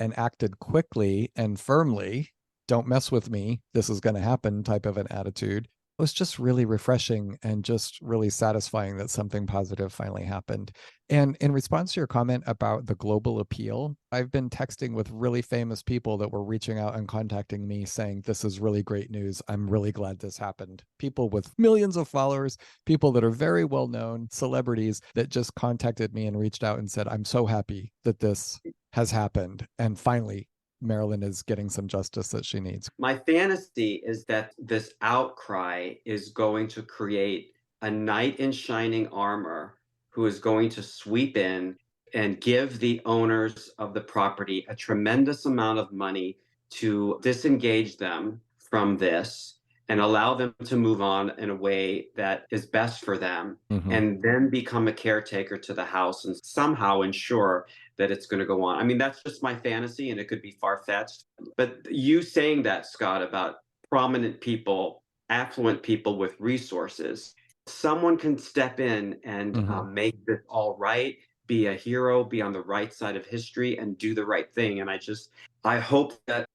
quickly and firmly, don't mess with me, this is going to happen type of an attitude, was just really refreshing and just really satisfying that something positive finally happened. And in response to your comment about the global appeal, I've been texting with really famous people that were reaching out and contacting me saying, this is really great news. I'm really glad this happened. People with millions of followers, people that are very well known, celebrities that just contacted me and reached out and said, I'm so happy that this has happened. And finally, Marilyn is getting some justice that she needs. My fantasy is that this outcry is going to create a knight in shining armor who is going to sweep in and give the owners of the property a tremendous amount of money to disengage them from this and allow them to move on in a way that is best for them, Mhm. and then become a caretaker to the house and somehow ensure that it's going to go on. I mean, that's just my fantasy and it could be far-fetched. But you saying that, Scott, about prominent people, affluent people with resources, someone can step in and make this all right, be a hero, be on the right side of history, and do the right thing. And I hope that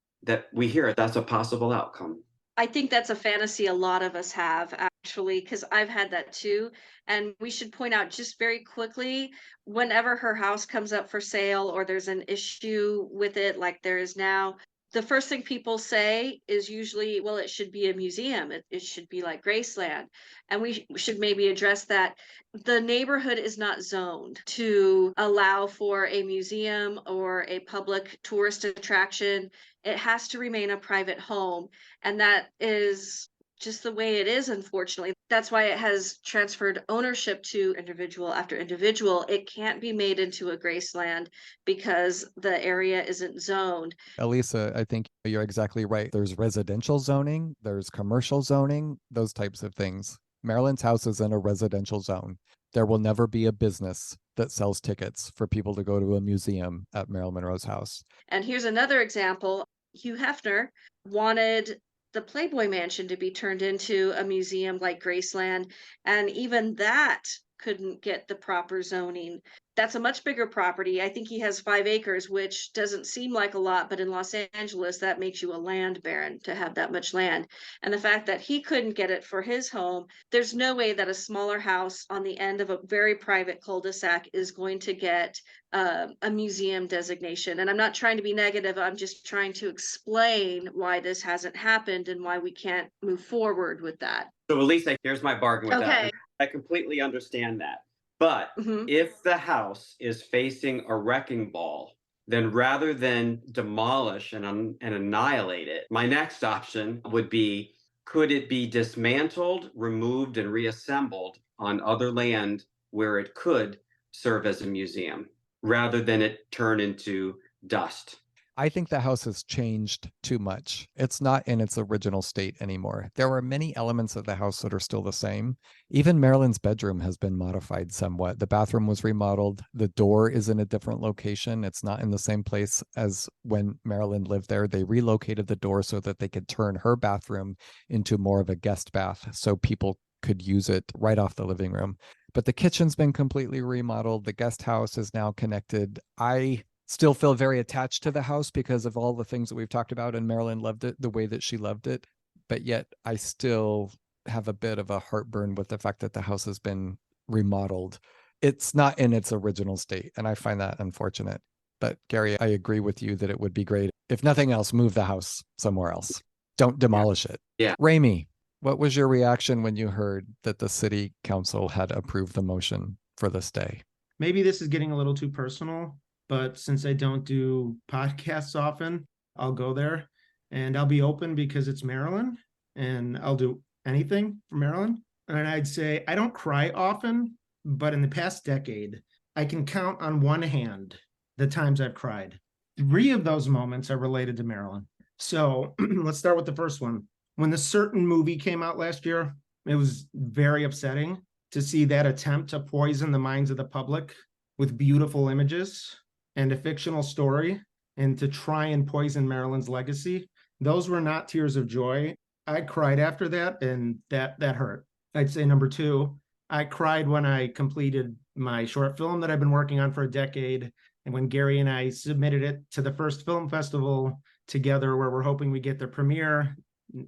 we hear it. That's a possible outcome. I think that's a fantasy a lot of us have, actually, because I've had that too. And we should point out just very quickly, whenever her house comes up for sale or there's an issue with it, like there is now, the first thing people say is usually, well, it should be a museum. It should be like Graceland. And we should maybe address that. The neighborhood is not zoned to allow for a museum or a public tourist attraction. It has to remain a private home. And that is just the way it is, unfortunately. That's why it has transferred ownership to individual after individual. It can't be made into a Graceland because the area isn't zoned. Elisa, I think you're exactly right. There's residential zoning, there's commercial zoning, those types of things. Marilyn's house is in a residential zone. There will never be a business that sells tickets for people to go to a museum at Marilyn Monroe's house. And here's another example. Hugh Hefner wanted the Playboy Mansion to be turned into a museum like Graceland, and even that couldn't get the proper zoning. That's a much bigger property. I think he has 5 acres, which doesn't seem like a lot, but in Los Angeles, that makes you a land baron to have that much land. And the fact that he couldn't get it for his home, there's no way that a smaller house on the end of a very private cul-de-sac is going to get a museum designation. And I'm not trying to be negative. I'm just trying to explain why this hasn't happened and why we can't move forward with that. So, Elisa, here's my bargain with that. Okay. I completely understand that. But if the house is facing a wrecking ball, then rather than demolish and annihilate it, my next option would be, could it be dismantled, removed, and reassembled on other land where it could serve as a museum, rather than it turn into dust? I think the house has changed too much. It's not in its original state anymore. There are many elements of the house that are still the same. Even Marilyn's bedroom has been modified somewhat. The bathroom was remodeled. The door is in a different location. It's not in the same place as when Marilyn lived there. They relocated the door so that they could turn her bathroom into more of a guest bath so people could use it right off the living room. But the kitchen's been completely remodeled. The guest house is now connected. I still feel very attached to the house because of all the things that we've talked about, and Marilyn loved it the way that she loved it. But yet I still have a bit of a heartburn with the fact that the house has been remodeled. It's not in its original state, and I find that unfortunate. But Gary, I agree with you that it would be great. If nothing else, move the house somewhere else. Don't demolish it. Yeah. Raimi, what was your reaction when you heard that the city council had approved the motion for the stay? Maybe this is getting a little too personal, but since I don't do podcasts often, I'll go there and I'll be open because it's Marilyn and I'll do anything for Marilyn. And I'd say I don't cry often, but in the past decade, I can count on one hand the times I've cried. 3 of those moments are related to Marilyn. So let's start with the first one. When the Certain movie came out last year, it was very upsetting to see that attempt to poison the minds of the public with beautiful images and a fictional story, and to try and poison Marilyn's legacy. Those were not tears of joy. I cried after that, and that hurt. I'd say number 2, I cried when I completed my short film that I've been working on for a decade, and when Gary and I submitted it to the first film festival together, where we're hoping we get the premiere,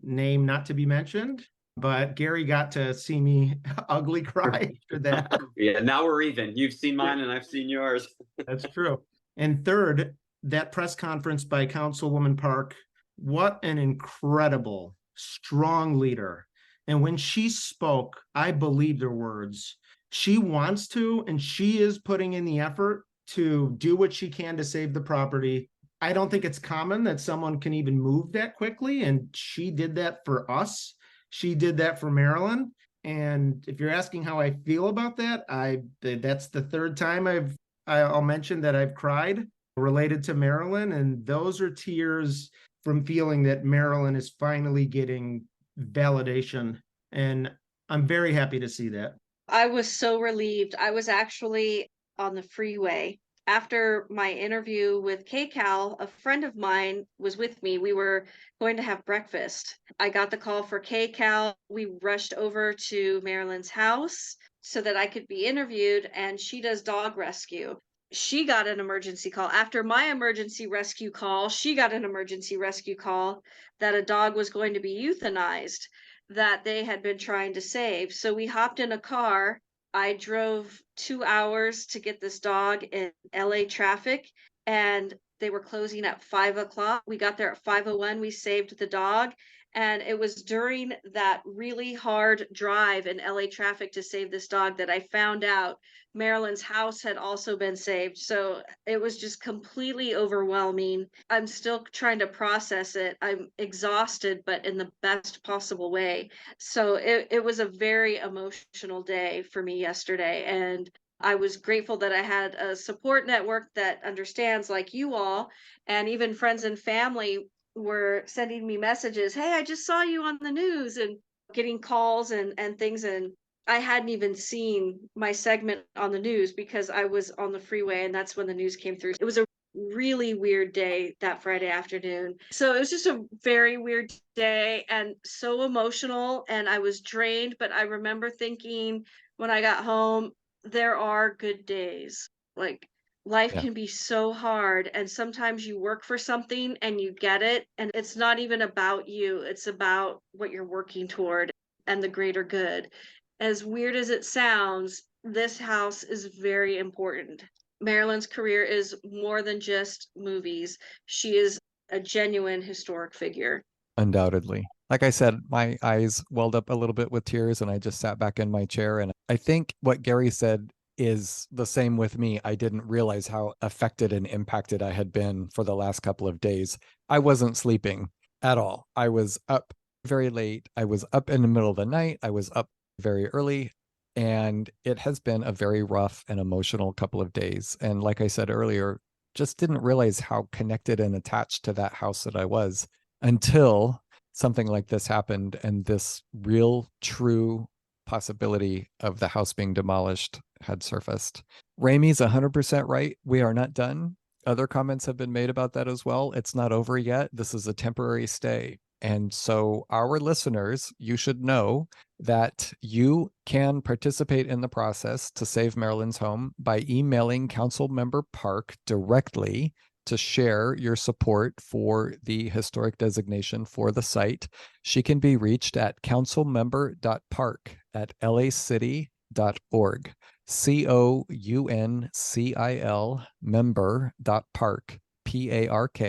name not to be mentioned, but Gary got to see me ugly cry after that. Yeah, now we're even. You've seen mine and I've seen yours. That's true. And third, that press conference by Councilwoman Park, what an incredible, strong leader. And when she spoke, I believed her words. She wants to, and she is putting in the effort to do what she can to save the property. I don't think it's common that someone can even move that quickly. And she did that for us. She did that for Marilyn. And if you're asking how I feel about that, that's the 3rd time I'll mention that I've cried related to Marilyn. And those are tears from feeling that Marilyn is finally getting validation. And I'm very happy to see that. I was so relieved. I was actually on the freeway. After my interview with KCAL, a friend of mine was with me. We were going to have breakfast. I got the call for KCAL. We rushed over to Marilyn's house so that I could be interviewed, and she does dog rescue. She got an emergency call. After my emergency rescue call, she got an emergency rescue call that a dog was going to be euthanized that they had been trying to save. So we hopped in a car. I drove 2 hours to get this dog in LA traffic, and they were closing at 5 o'clock. We got there at 5:01. We saved the dog. And it was during that really hard drive in LA traffic to save this dog that I found out Marilyn's house had also been saved. So it was just completely overwhelming. I'm still trying to process it. I'm exhausted, but in the best possible way. So it was a very emotional day for me yesterday. And I was grateful that I had a support network that understands, like you all, and even friends and family were sending me messages. Hey, I just saw you on the news, and getting calls and things. And I hadn't even seen my segment on the news because I was on the freeway, and that's when the news came through. It was a really weird day that Friday afternoon. So it was just a very weird day and so emotional, and I was drained. But I remember thinking when I got home, there are good days. Like, life Yeah. can be so hard, and sometimes you work for something and you get it, and it's not even about you, it's about what you're working toward and the greater good. As weird as it sounds, this house is very important. Marilyn's career is more than just movies. She is a genuine historic figure. Undoubtedly. Like I said, my eyes welled up a little bit with tears and I just sat back in my chair. And I think what Gary said is the same with me. I didn't realize how affected and impacted I had been for the last couple of days. I wasn't sleeping at all. I was up very late. I was up in the middle of the night. I was up very early. And it has been a very rough and emotional couple of days. And like I said earlier, just didn't realize how connected and attached to that house that I was until something like this happened and this real, true possibility of the house being demolished had surfaced. Ramey's 100% right. We are not done. Other comments have been made about that as well. It's not over yet. This is a temporary stay. And so our listeners, you should know that you can participate in the process to save Marilyn's home by emailing Councilmember Park directly to share your support for the historic designation for the site. She can be reached at councilmember.park@lacity.org. COUNCIL member.park, PARK,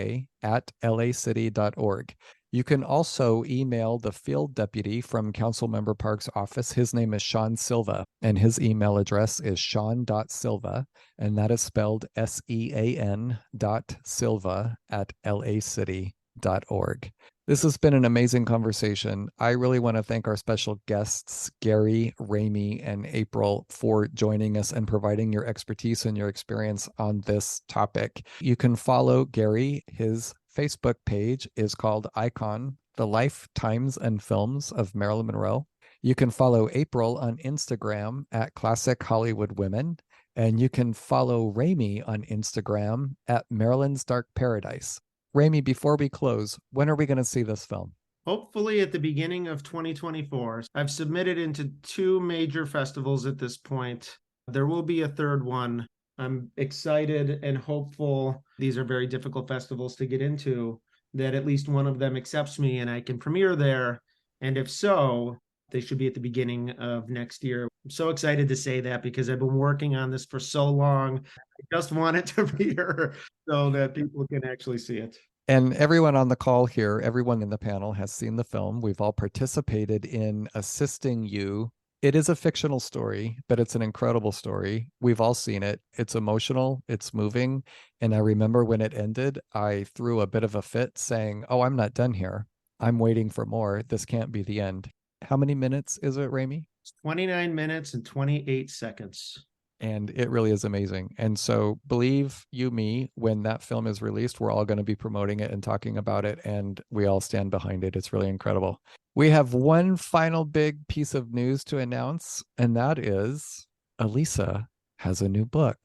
@lacity.org. You can also email the field deputy from Councilmember Park's office. His name is Sean Silva, and his email address is sean.silva, and that is spelled SEAN.silva@lacity.org. This has been an amazing conversation. I really want to thank our special guests, Gary, Ramey, and April, for joining us and providing your expertise and your experience on this topic. You can follow Gary. His Facebook page is called Icon, The Life, Times, and Films of Marilyn Monroe. You can follow April on Instagram at Classic Hollywood Women. And you can follow Ramey on Instagram at Marilyn's Dark Paradise. Ramey, before we close, when are we going to see this film? Hopefully at the beginning of 2024. I've submitted into 2 major festivals at this point. There will be a third one. I'm excited and hopeful. These are very difficult festivals to get into, that at least one of them accepts me and I can premiere there. And if so, they should be at the beginning of next year. I'm so excited to say that because I've been working on this for so long. I just want it to premiere so that people can actually see it. And everyone on the call here, everyone in the panel has seen the film. We've all participated in assisting you. It is a fictional story, but it's an incredible story. We've all seen it. It's emotional, it's moving. And I remember when it ended, I threw a bit of a fit saying, "Oh, I'm not done here. I'm waiting for more. This can't be the end." How many minutes is it, Ramey? It's 29 minutes and 28 seconds. And it really is amazing. And so believe you me, when that film is released, we're all going to be promoting it and talking about it, and we all stand behind it. It's really incredible. We have one final big piece of news to announce, and that is Elisa has a new book.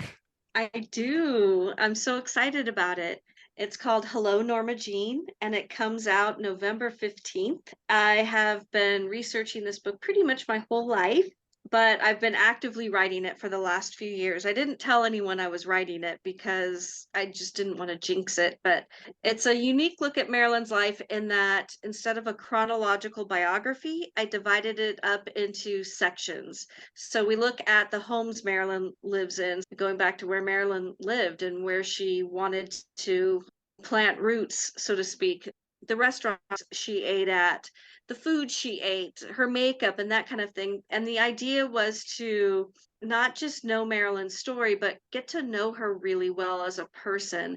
I do. I'm so excited about it. It's called Hello, Norma Jean, and it comes out November 15th. I have been researching this book pretty much my whole life, but I've been actively writing it for the last few years. I didn't tell anyone I was writing it because I just didn't want to jinx it, but it's a unique look at Marilyn's life in that instead of a chronological biography, I divided it up into sections. So we look at the homes Marilyn lives in, going back to where Marilyn lived and where she wanted to plant roots, so to speak, the restaurants she ate at, the food she ate, her makeup, and that kind of thing. And the idea was to not just know Marilyn's story, but get to know her really well as a person.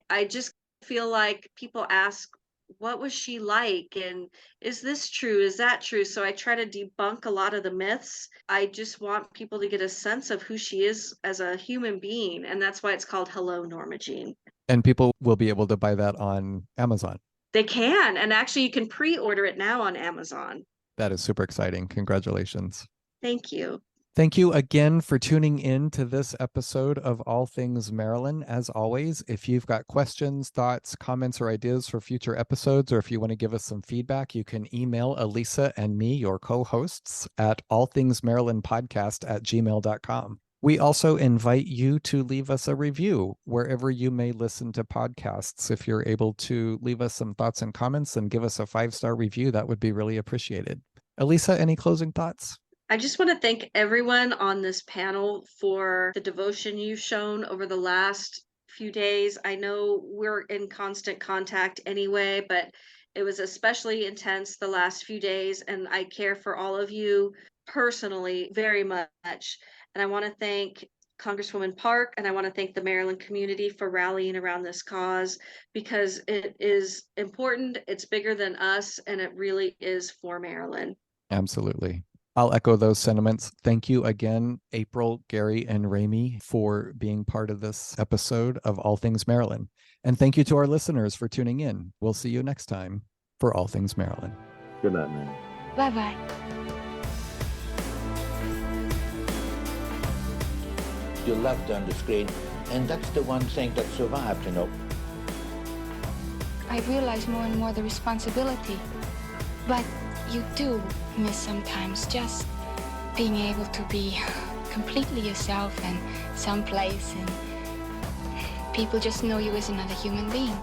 I just feel like people ask, what was she like? And is this true? Is that true? So I try to debunk a lot of the myths. I just want people to get a sense of who she is as a human being. And that's why it's called Hello, Norma Jean. And people will be able to buy that on Amazon. They can. And actually, you can pre-order it now on Amazon. That is super exciting. Congratulations. Thank you. Thank you again for tuning in to this episode of All Things Marilyn. As always, if you've got questions, thoughts, comments, or ideas for future episodes, or if you want to give us some feedback, you can email Elisa and me, your co-hosts, at allthingsmarylandpodcast@gmail.com. We also invite you to leave us a review wherever you may listen to podcasts. If you're able to leave us some thoughts and comments and give us a 5-star review, that would be really appreciated. Elisa, any closing thoughts? I just want to thank everyone on this panel for the devotion you've shown over the last few days. I know we're in constant contact anyway, but it was especially intense the last few days, and I care for all of you personally very much. And I want to thank Congresswoman Park, and I want to thank the Maryland community for rallying around this cause, because it is important, it's bigger than us, and it really is for Maryland. Absolutely. I'll echo those sentiments. Thank you again, April, Gary, and Ramey, for being part of this episode of All Things Marilyn. And thank you to our listeners for tuning in. We'll see you next time for All Things Marilyn. Good night, man. Bye-bye. Your loved on the screen, and that's the one thing that survived, you know. I realize more and more the responsibility, but you do miss sometimes just being able to be completely yourself and someplace and people just know you as another human being.